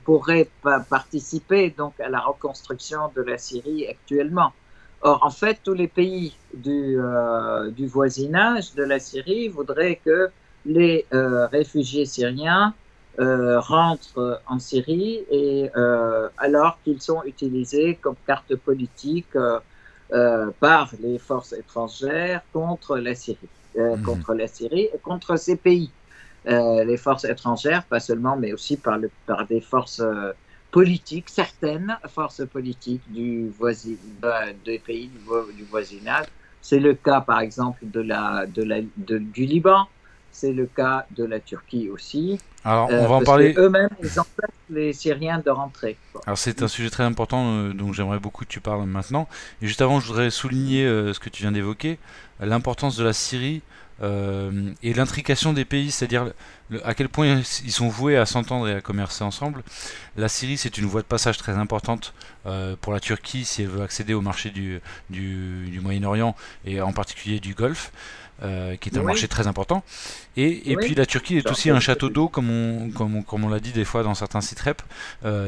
pourraient participer donc à la reconstruction de la Syrie actuellement. Or, en fait, tous les pays du voisinage de la Syrie voudraient que les réfugiés syriens rentrent en Syrie et alors qu'ils sont utilisés comme carte politique par les forces étrangères contre la Syrie, contre la Syrie et contre ces pays. Les forces étrangères, pas seulement, mais aussi par des forces politiques, certaines forces politiques des pays du voisinage. C'est le cas, par exemple, du Liban. C'est le cas de la Turquie aussi. Alors, on va en parler. Eux-mêmes, ils empêchent les Syriens de rentrer. Alors, c'est un sujet très important, dont j'aimerais beaucoup que tu parles maintenant. Et juste avant, je voudrais souligner ce que tu viens d'évoquer, l'importance de la Syrie et l'intrication des pays, c'est-à-dire à quel point ils sont voués à s'entendre et à commercer ensemble. La Syrie, c'est une voie de passage très importante pour la Turquie si elle veut accéder au marché du Moyen-Orient et en particulier du Golfe. Qui est un marché très important. Et puis la Turquie est aussi un château d'eau, comme on l'a dit des fois dans certains sites rep.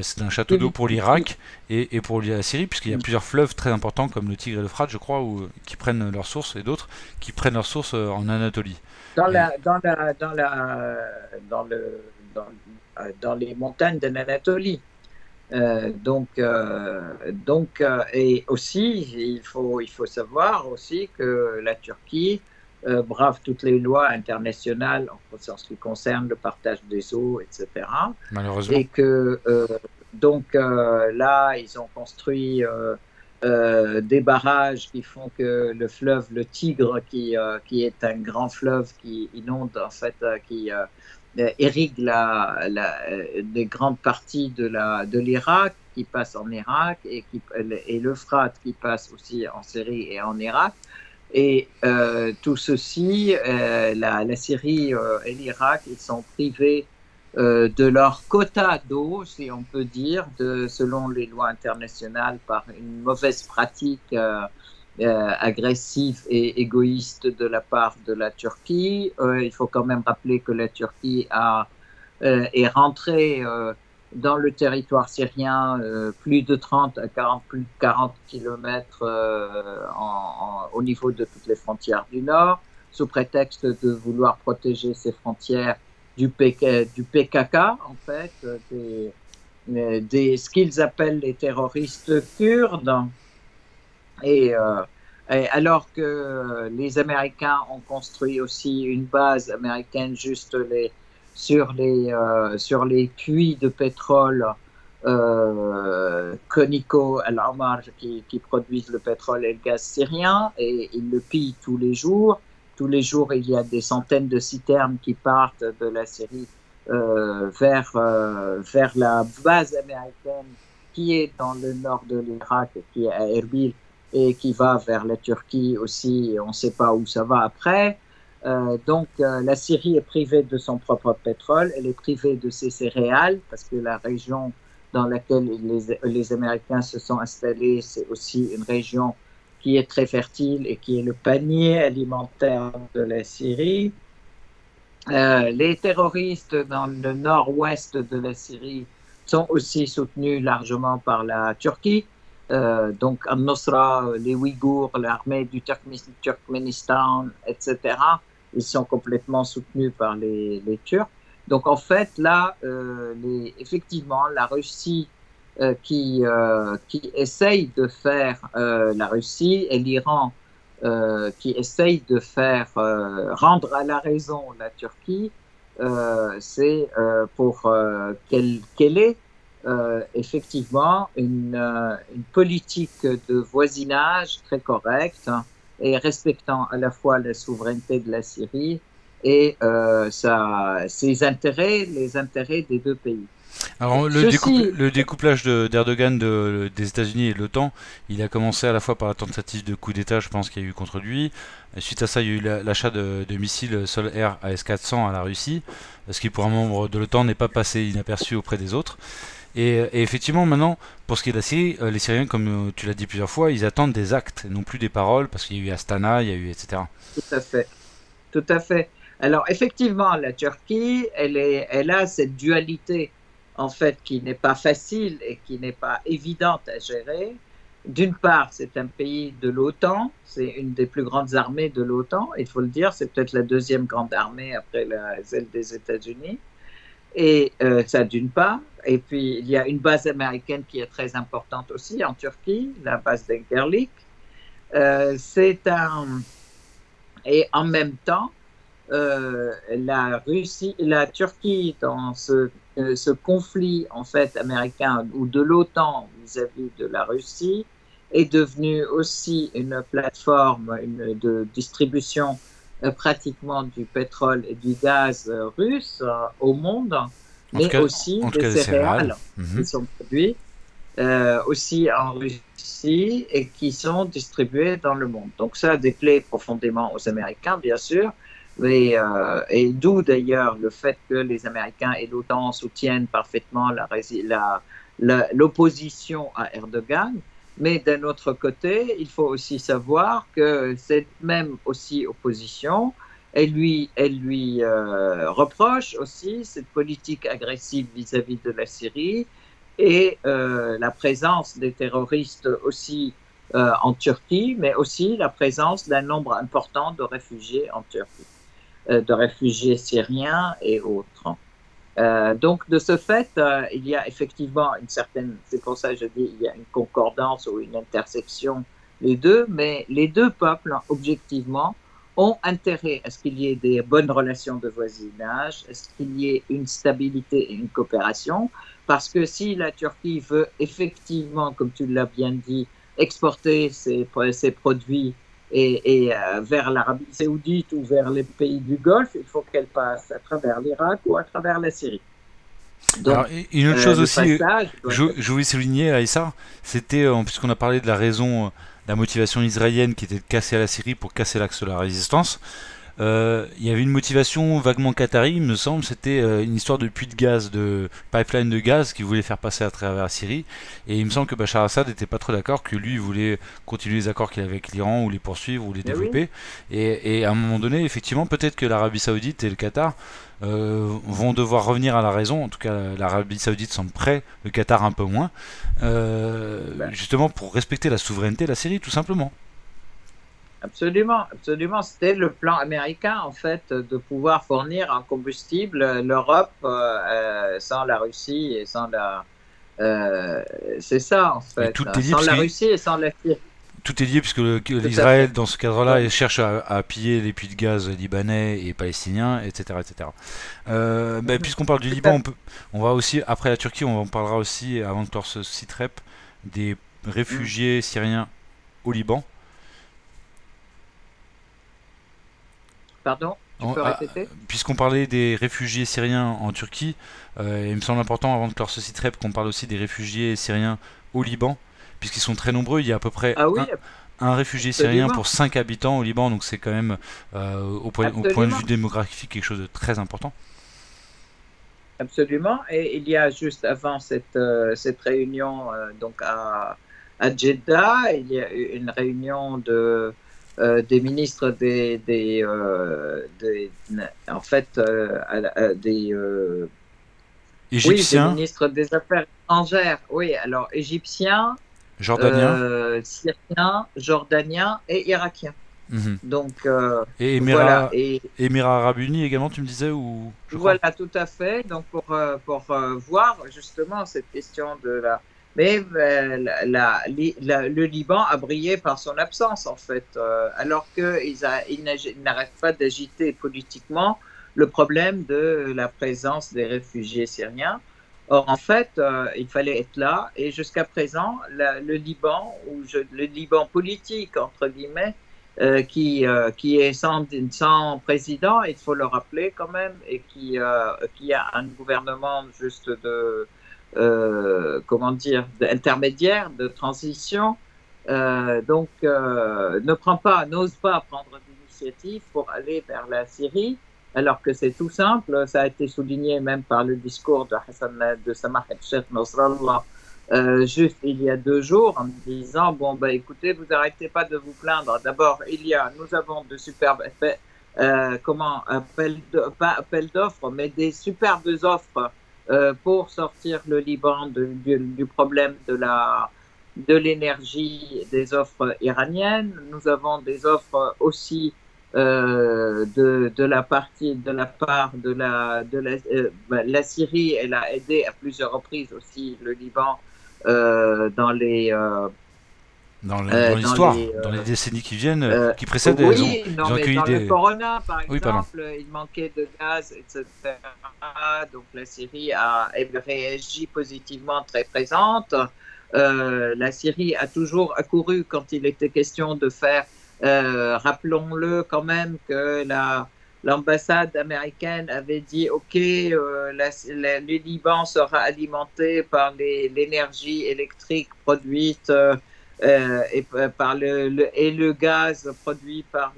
C'est un château d'eau pour l'Irak et pour la Syrie, puisqu'il y a plusieurs fleuves très importants, comme le Tigre et l'Euphrate, je crois, qui prennent leur source, et d'autres qui prennent leur source en Anatolie. Dans les montagnes de l'Anatolie. Et aussi, il faut savoir aussi que la Turquie brave toutes les lois internationales en ce qui concerne le partage des eaux, etc. Malheureusement. Et que là, ils ont construit des barrages qui font que le fleuve, le Tigre, qui est un grand fleuve qui inonde, en fait, qui irrigue des grandes parties de l'Irak, qui passe en Irak, et l'Euphrate qui passe aussi en Syrie et en Irak. Et tout ceci, la Syrie et l'Irak, ils sont privés de leur quota d'eau, si on peut dire, selon les lois internationales, par une mauvaise pratique agressive et égoïste de la part de la Turquie. Il faut quand même rappeler que la Turquie est rentrée dans le territoire syrien plus de 40 kilomètres au niveau de toutes les frontières du Nord, sous prétexte de vouloir protéger ces frontières du PKK, en fait, ce qu'ils appellent les terroristes kurdes. Et alors que les Américains ont construit aussi une base américaine juste sur les puits de pétrole Conoco Al-Omar qui produisent le pétrole et le gaz syrien, et ils le pillent tous les jours. Tous les jours, il y a des centaines de citernes qui partent de la Syrie vers la base américaine qui est dans le nord de l'Irak, qui est à Erbil, et qui va vers la Turquie aussi. On ne sait pas où ça va après. Donc, la Syrie est privée de son propre pétrole, elle est privée de ses céréales, parce que la région dans laquelle les Américains se sont installés, c'est aussi une région qui est très fertile et qui est le panier alimentaire de la Syrie. Les terroristes dans le nord-ouest de la Syrie sont aussi soutenus largement par la Turquie. donc Al-Nusra, les Ouïghours, l'armée du Turkménistan, etc., ils sont complètement soutenus par les Turcs. Donc en fait, là, effectivement, la Russie qui essaye de faire, la Russie et l'Iran qui essayent de faire rendre à la raison la Turquie, c'est pour qu'elle ait effectivement une politique de voisinage très correcte, hein, et respectant à la fois la souveraineté de la Syrie et ses intérêts, les intérêts des deux pays. Alors le découplage d'Erdogan des États-Unis et de l'OTAN, il a commencé à la fois par la tentative de coup d'État, je pense qu'il y a eu contre lui. Suite à ça, il y a eu l'achat de missiles sol-air AS-400 à la Russie, ce qui pour un membre de l'OTAN n'est pas passé inaperçu auprès des autres. Et effectivement, maintenant, pour ce qui est de la Syrie, les Syriens, comme tu l'as dit plusieurs fois, ils attendent des actes, non plus des paroles, parce qu'il y a eu Astana, il y a eu etc. Tout à fait. Tout à fait. Alors, effectivement, la Turquie, elle a cette dualité, en fait, qui n'est pas facile et qui n'est pas évidente à gérer. D'une part, c'est un pays de l'OTAN, c'est une des plus grandes armées de l'OTAN, il faut le dire, c'est peut-être la deuxième grande armée après celle des États-Unis. Et ça, d'une part. Et puis, il y a une base américaine qui est très importante aussi en Turquie, la base d'Enkerlik. Et en même temps, la Turquie, dans ce conflit en fait américain ou de l'OTAN vis-à-vis de la Russie, est devenue aussi une plateforme de distribution pratiquement du pétrole et du gaz russe au monde, mais aussi des céréales qui sont produites aussi en Russie et qui sont distribuées dans le monde. Donc ça déplaît profondément aux Américains, bien sûr, et d'où d'ailleurs le fait que les Américains et l'OTAN soutiennent parfaitement l'opposition à Erdogan. Mais d'un autre côté, il faut aussi savoir que cette même aussi opposition, elle lui reproche aussi cette politique agressive vis-à-vis de la Syrie et la présence des terroristes aussi en Turquie, mais aussi la présence d'un nombre important de réfugiés en Turquie, de réfugiés syriens et autres. Donc, de ce fait, il y a effectivement une certaine, c'est pour ça que je dis, il y a une concordance ou une intersection, les deux, mais les deux peuples, objectivement, ont intérêt à ce qu'il y ait des bonnes relations de voisinage, à ce qu'il y ait une stabilité et une coopération, parce que si la Turquie veut effectivement, comme tu l'as bien dit, exporter ses produits et vers l'Arabie Saoudite ou vers les pays du Golfe, il faut qu'elle passe à travers l'Irak ou à travers la Syrie. Donc, alors, une autre chose aussi, je voulais souligner, Aïssa, c'était, puisqu'on a parlé de la raison, la motivation israélienne qui était de casser à la Syrie pour casser l'axe de la résistance, il y avait une motivation vaguement qatari, il me semble, c'était une histoire de puits de gaz, de pipeline de gaz qu'il voulait faire passer à travers la Syrie, et il me semble que Bachar Assad n'était pas trop d'accord, que lui voulait continuer les accords qu'il avait avec l'Iran, ou les poursuivre, ou les développer, oui. Et à un moment donné, effectivement, peut-être que l'Arabie Saoudite et le Qatar vont devoir revenir à la raison. En tout cas, l'Arabie Saoudite semble prêt, le Qatar un peu moins, justement pour respecter la souveraineté de la Syrie, tout simplement. Absolument, absolument. C'était le plan américain, en fait, de pouvoir fournir en combustible l'Europe sans la Russie et sans la... c'est ça, en fait. Sans la Russie et sans la Syrie. Tout est lié puisque l'Israël, dans ce cadre-là, cherche à piller les puits de gaz libanais et palestiniens, etc. etc. Puisqu'on parle du Liban, on va aussi, après la Turquie, on en parlera aussi, avant de clore ce site rep, des réfugiés syriens au Liban. Pardon, tu peux répéter ? Puisqu'on parlait des réfugiés syriens en Turquie, il me semble important, avant de clore ce site rep, qu'on parle aussi des réfugiés syriens au Liban, puisqu'ils sont très nombreux. Il y a à peu près un réfugié syrien pour 5 habitants au Liban, donc c'est quand même, au point de vue démographique, quelque chose de très important. Absolument, et il y a juste avant cette réunion donc à Jeddah, il y a eu une réunion des ministres des égyptiens, des ministres des Affaires étrangères, oui, alors égyptiens, Syriens, Jordaniens et Irakiens. Donc, et Émirats Arabes Unis également, tu me disais ou voilà, tout à fait. Donc, pour voir justement cette question de la... Mais le Liban a brillé par son absence, en fait, alors qu'ils n'arrêtent pas d'agiter politiquement le problème de la présence des réfugiés syriens. Or, en fait, il fallait être là. Et jusqu'à présent, le Liban, le Liban politique, entre guillemets, qui est sans président, il faut le rappeler quand même, et qui a un gouvernement juste de, comment dire, intermédiaire, de transition, n'ose pas prendre d'initiative pour aller vers la Syrie, alors que c'est tout simple. Ça a été souligné même par le discours de Samah el-Sheikh Nasrallah juste il y a 2 jours, en me disant bon ben écoutez, vous arrêtez pas de vous plaindre. D'abord, nous avons de superbes appels d'offres, mais des superbes offres pour sortir le Liban du problème de l'énergie, des offres iraniennes. Nous avons des offres aussi de la part de la Syrie. Elle a aidé à plusieurs reprises aussi le Liban dans l'histoire, dans les décennies qui viennent, qui précèdent. Oui, dans le Corona, par exemple, il manquait de gaz, etc. Donc la Syrie a réagi positivement, très présente. La Syrie a toujours accouru quand il était question de faire, rappelons-le quand même, que l'ambassade américaine avait dit OK, le Liban sera alimenté par l'énergie électrique produite et par le gaz produit par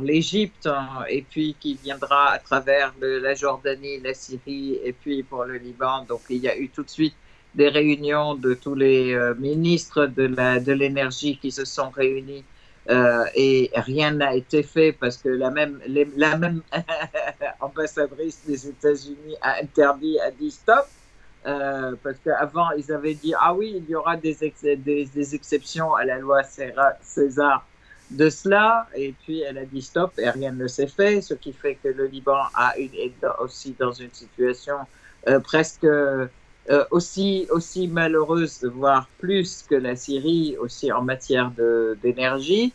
l'Égypte, et puis qui viendra à travers la Jordanie, la Syrie, et puis pour le Liban. Donc il y a eu tout de suite des réunions de tous les ministres de l'énergie qui se sont réunis. Et rien n'a été fait parce que la même ambassadrice des États-Unis a dit stop, parce qu'avant ils avaient dit ah oui, il y aura des exceptions à la loi César de cela, et puis elle a dit stop et rien ne s'est fait, ce qui fait que le Liban est aussi dans une situation presque aussi malheureuse, voire plus que la Syrie, aussi en matière d'énergie.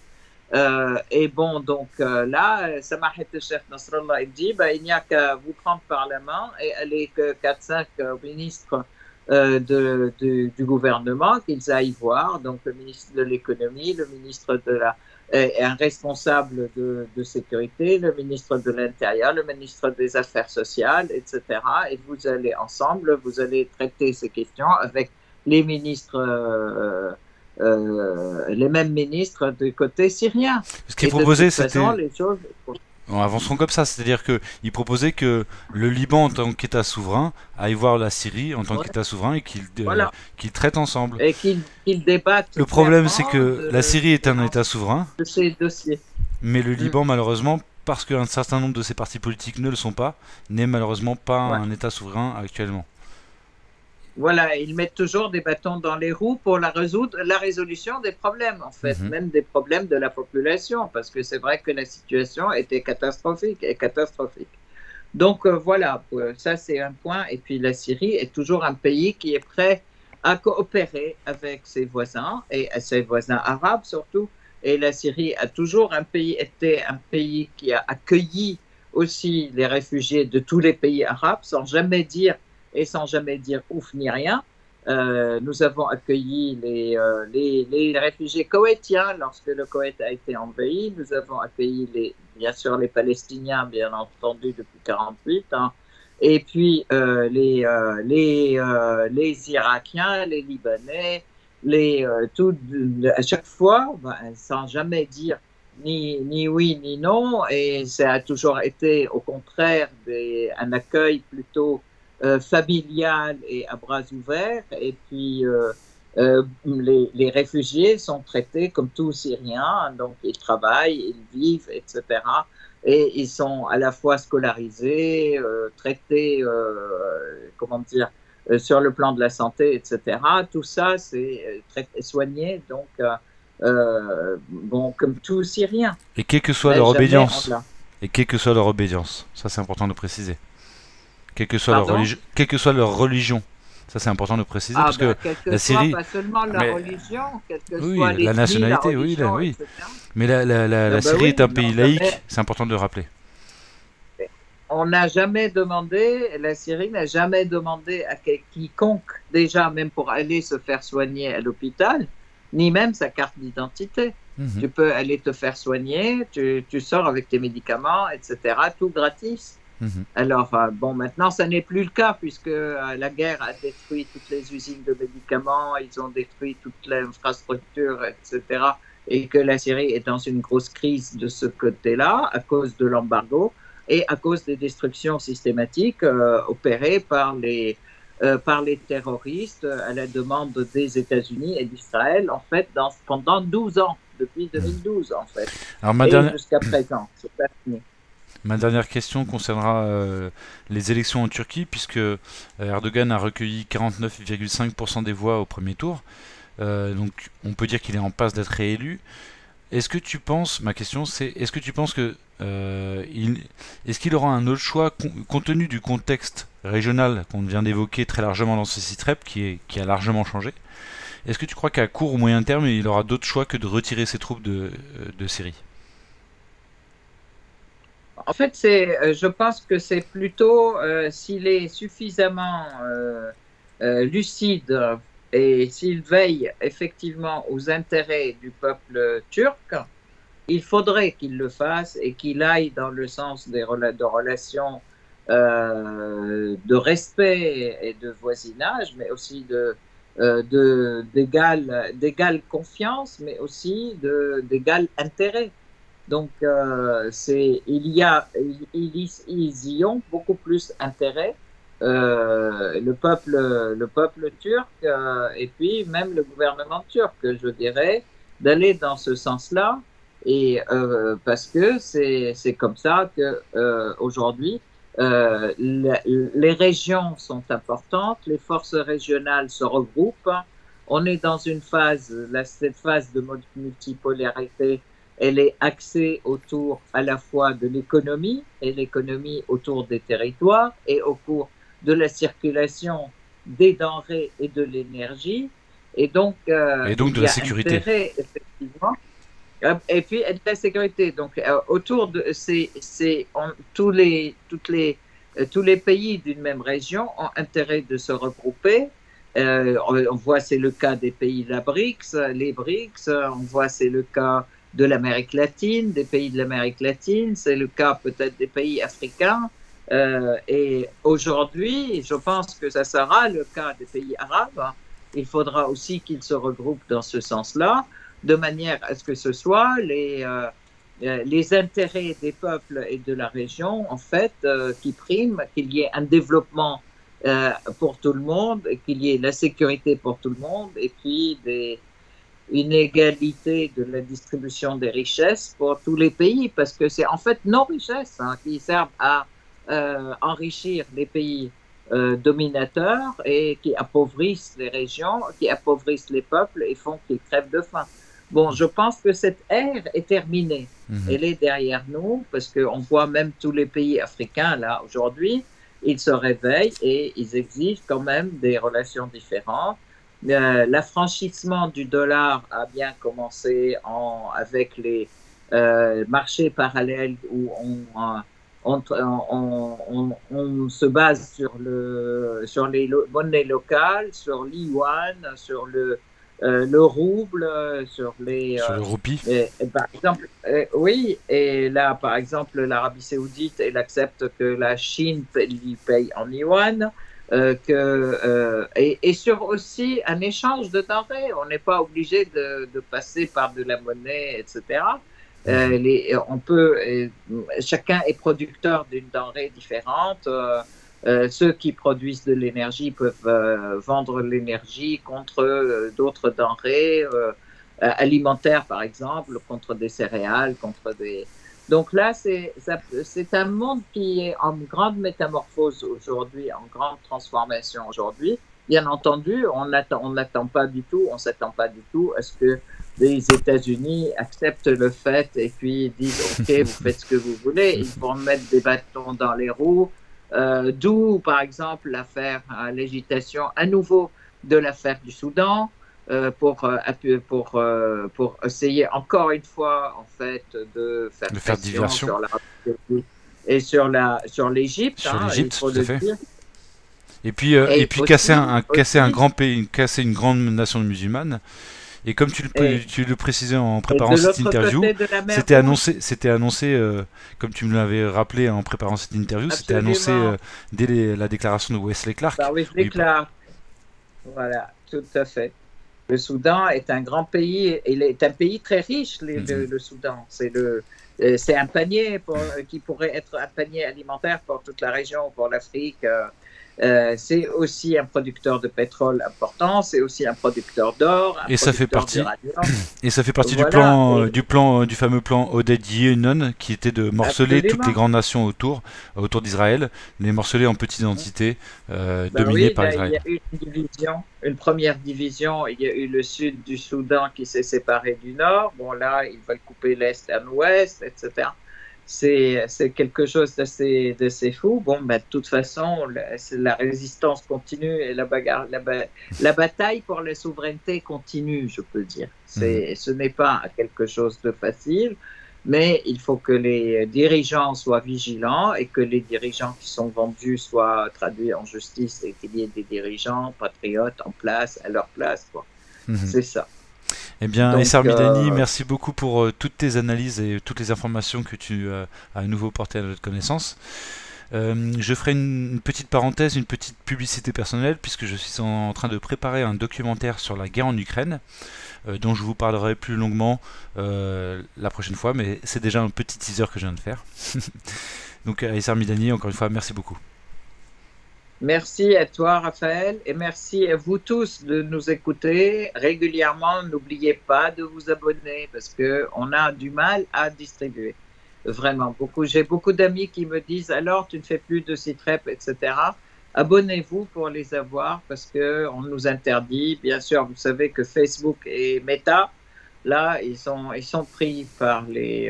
Et bon, donc là, Samah el-Sheikh Nasrallah dit il n'y a qu'à vous prendre par la main et aller que 4-5 ministres du gouvernement, qu'ils aillent voir, donc le ministre de l'économie, le ministre un responsable de sécurité, le ministre de l'Intérieur, le ministre des Affaires sociales, etc. Et vous allez ensemble, vous allez traiter ces questions avec les ministres, les mêmes ministres du côté syrien. Ce qui est proposé, c'était... En avançant comme ça, c'est-à-dire qu'il proposait que le Liban, en tant qu'État souverain, aille voir la Syrie en tant qu'État souverain et qu'ils traitent ensemble. Et qu'ils débattent. Le problème, c'est que la Syrie est un État souverain, de ces dossiers. Mais le Liban, malheureusement, parce qu'un certain nombre de ses partis politiques ne le sont pas, n'est malheureusement pas un État souverain actuellement. Voilà, ils mettent toujours des bâtons dans les roues pour la résolution des problèmes, en fait, même des problèmes de la population, parce que c'est vrai que la situation était catastrophique. Donc voilà, ça c'est un point. Et puis la Syrie est toujours un pays qui est prêt à coopérer avec ses voisins, et ses voisins arabes surtout. Et la Syrie a toujours été un pays qui a accueilli aussi les réfugiés de tous les pays arabes, sans jamais dire ouf ni rien. Nous avons accueilli les réfugiés koweïtiens lorsque le Koweït a été envahi. Nous avons accueilli bien sûr les Palestiniens, bien entendu, depuis 1948. Hein. Et puis les Irakiens, les Libanais, à chaque fois, sans jamais dire ni oui ni non. Et ça a toujours été au contraire un accueil plutôt familial et à bras ouverts. Et puis les réfugiés sont traités comme tous Syriens, donc ils travaillent, ils vivent, etc. Et ils sont à la fois scolarisés, traités, comment dire, sur le plan de la santé, etc. Tout ça, c'est soigné, donc, bon, comme tout Syrien. Et quelle que soit leur obédience. Et quelle que soit leur obédience. Ça, c'est important de préciser. Quelle que soit leur religion. Ça, c'est important de préciser, parce que la Syrie... Pas seulement la religion, quelle que oui, soit la nationalité, la religion, oui. Mais la Syrie est un pays laïque, c'est important de le rappeler. On n'a jamais demandé, la Syrie n'a jamais demandé à quiconque, déjà même pour aller se faire soigner à l'hôpital, ni même sa carte d'identité. Tu peux aller te faire soigner, tu sors avec tes médicaments, etc., tout gratis. Alors, bon, maintenant, ça n'est plus le cas, puisque la guerre a détruit toutes les usines de médicaments, ils ont détruit toute l'infrastructure, etc., et que la Syrie est dans une grosse crise de ce côté-là, à cause de l'embargo, et à cause des destructions systématiques opérées par les terroristes à la demande des États-Unis et d'Israël, en fait, pendant 12 ans, depuis 2012, en fait. Alors, jusqu'à présent, c'est pas fini. Ma dernière question concernera les élections en Turquie, puisque Erdogan a recueilli 49,5% des voix au premier tour. Donc on peut dire qu'il est en passe d'être réélu. Est-ce que tu penses, ma question c'est, est-ce que tu penses que est-ce qu'il aura un autre choix compte tenu du contexte régional qu'on vient d'évoquer très largement dans ce site web qui a largement changé? Est-ce que tu crois qu'à court ou moyen terme il aura d'autres choix que de retirer ses troupes de Syrie? En fait, je pense que c'est plutôt s'il est suffisamment lucide et s'il veille effectivement aux intérêts du peuple turc, il faudrait qu'il le fasse et qu'il aille dans le sens de relations de respect et de voisinage, mais aussi d'égale confiance, mais aussi d'égal intérêt. Donc, ils y ont beaucoup plus intérêt, le peuple turc et puis même le gouvernement turc, je dirais, d'aller dans ce sens-là, et parce que c'est comme ça que aujourd'hui les régions sont importantes, les forces régionales se regroupent. On est dans une phase, cette phase de multipolarité. Elle est axée autour à la fois de l'économie et l'économie autour des territoires et au cours de la circulation des denrées et de l'énergie. Et donc de la sécurité. Intérêt, effectivement. Et puis de la sécurité. Donc autour de tous les pays d'une même région ont intérêt de se regrouper. On voit c'est le cas des pays de les BRICS. On voit c'est le cas de l'Amérique latine, des pays de l'Amérique latine, c'est le cas peut-être des pays africains, et aujourd'hui, je pense que ça sera le cas des pays arabes. Il faudra aussi qu'ils se regroupent dans ce sens-là, de manière à ce que ce soit les intérêts des peuples et de la région, en fait, qui priment, qu'il y ait un développement pour tout le monde, et qu'il y ait la sécurité pour tout le monde, et puis une égalité de la distribution des richesses pour tous les pays, parce que c'est en fait nos richesses qui servent à enrichir les pays dominateurs et qui appauvrissent les régions, qui appauvrissent les peuples et font qu'ils crèvent de faim. Bon, je pense que cette ère est terminée. Elle est derrière nous, parce qu'on voit même tous les pays africains, là, aujourd'hui, ils se réveillent et ils exigent quand même des relations différentes. L'affranchissement du dollar a bien commencé avec les marchés parallèles où on se base sur les monnaies locales, sur l'Yuan, sur le rouble, sur le roupie. Par exemple, oui, et là, par exemple, l'Arabie Saoudite, elle accepte que la Chine lui paye en Yuan. Et sur aussi un échange de denrées. On n'est pas obligé de passer par de la monnaie, etc. Chacun est producteur d'une denrée différente. Ceux qui produisent de l'énergie peuvent vendre l'énergie contre d'autres denrées alimentaires, par exemple, contre des céréales, contre Donc là, c'est un monde qui est en grande métamorphose aujourd'hui, en grande transformation aujourd'hui. Bien entendu, on n'attend pas du tout, on s'attend pas du tout à ce que les États-Unis acceptent le fait et puis disent OK, vous faites ce que vous voulez. Ils vont mettre des bâtons dans les roues. D'où, par exemple, l'affaire, l'agitation à nouveau de l'affaire du Soudan. Pour essayer encore une fois en fait de faire pression sur la et sur l'Égypte, sur l'Égypte, tout à fait. Et puis casser un grand pays, casser une grande nation musulmane. Et comme tu le précisais en préparant cette interview, c'était annoncé, comme tu me l'avais rappelé en préparant cette interview, c'était annoncé dès la déclaration de Wesley Clark. Par Wesley Clark. Voilà, tout à fait. Le Soudan est un grand pays, il est un pays très riche, le Soudan. C'est un panier qui pourrait être un panier alimentaire pour toute la région, pour l'Afrique. C'est aussi un producteur de pétrole important, c'est aussi un producteur d'or. Et ça fait partie. Et ça fait partie voilà. du fameux plan Oded-Yenon, qui était de morceler toutes les grandes nations autour d'Israël, les morceler en petites entités dominées par Israël. Il y a eu une division, une première division. Il y a eu le sud du Soudan qui s'est séparé du nord. Bon là, ils veulent couper l'est à l'ouest, etc. C'est quelque chose d'assez fou. Bon, de toute façon, la résistance continue et la bataille pour la souveraineté continue, je peux dire. Ce n'est pas quelque chose de facile, mais il faut que les dirigeants soient vigilants et que les dirigeants qui sont vendus soient traduits en justice et qu'il y ait des dirigeants patriotes en place, à leur place, quoi. C'est ça. Eh bien, Essar Midani, merci beaucoup pour toutes tes analyses et toutes les informations que tu as à nouveau portées à notre connaissance. Je ferai une petite parenthèse, une petite publicité personnelle, puisque je suis en train de préparer un documentaire sur la guerre en Ukraine, dont je vous parlerai plus longuement la prochaine fois, mais c'est déjà un petit teaser que je viens de faire. Donc, Essar Midani, encore une fois, merci beaucoup. Merci à toi, Raphaël, et merci à vous tous de nous écouter régulièrement. N'oubliez pas de vous abonner parce qu'on a du mal à distribuer. Vraiment, j'ai beaucoup d'amis qui me disent « Alors, tu ne fais plus de site rep, etc. » Abonnez-vous pour les avoir parce qu'on nous interdit. Bien sûr, vous savez que Facebook et Meta, là, ils sont pris par les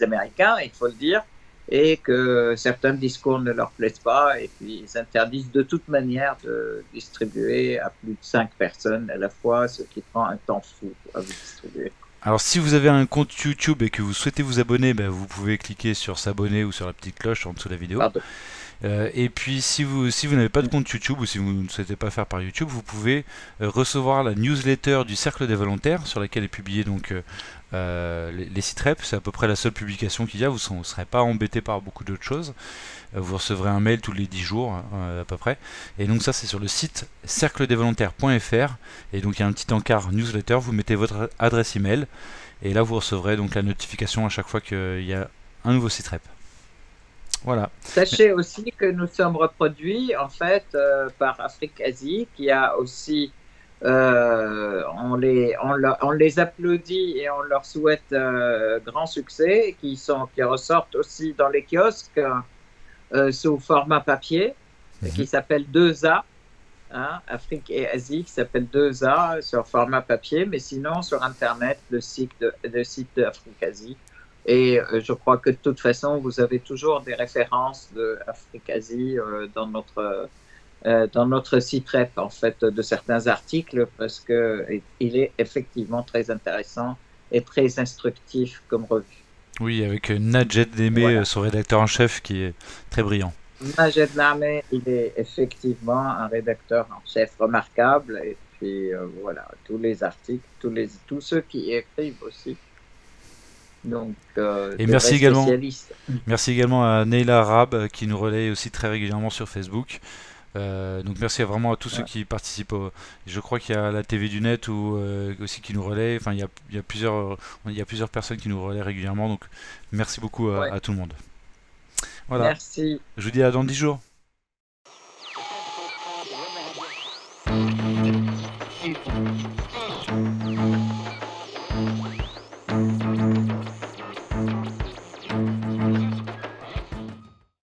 Américains, il faut le dire. Et que certains discours ne leur plaisent pas, et puis ils interdisent de toute manière de distribuer à plus de 5 personnes à la fois, ce qui prend un temps fou à vous distribuer. Alors si vous avez un compte YouTube et que vous souhaitez vous abonner, vous pouvez cliquer sur s'abonner ou sur la petite cloche en dessous de la vidéo. Et puis si vous n'avez pas de compte YouTube ou si vous ne souhaitez pas faire par YouTube, vous pouvez recevoir la newsletter du Cercle des Volontaires sur laquelle est publié donc les sites rep. C'est à peu près la seule publication qu'il y a. Vous ne serez pas embêté par beaucoup d'autres choses. Vous recevrez un mail tous les 10 jours à peu près. Et donc ça c'est sur le site cercledesvolontaires.fr. Et donc il y a un petit encart newsletter. Vous mettez votre adresse email et là vous recevrez donc la notification à chaque fois qu'il y a un nouveau site rep. Voilà. Sachez aussi que nous sommes reproduits en fait par Afrique Asie qui a aussi on les applaudit et on leur souhaite grand succès qui ressortent aussi dans les kiosques sous format papier qui s'appelle 2A Afrique et Asie qui s'appelle 2A sur format papier, mais sinon sur internet le site d'Afrique Asie. Et je crois que de toute façon, vous avez toujours des références d'Afrique-Asie dans notre site rep, en fait, de certains articles, parce qu'il est effectivement très intéressant et très instructif comme revue. Oui, avec Najed Démé, son rédacteur en chef, qui est très brillant. Najed Démé, il est effectivement un rédacteur en chef remarquable, et puis voilà, tous les articles, tous ceux qui écrivent aussi. Donc, et merci également à Neila Arab qui nous relaye aussi très régulièrement sur Facebook. Donc merci vraiment à tous ceux qui participent. Je crois qu'il y a la TV du Net aussi qui nous relaie. Enfin, il y a plusieurs personnes qui nous relaient régulièrement. Donc merci beaucoup à tout le monde. Voilà. Merci. Je vous dis à dans 10 jours.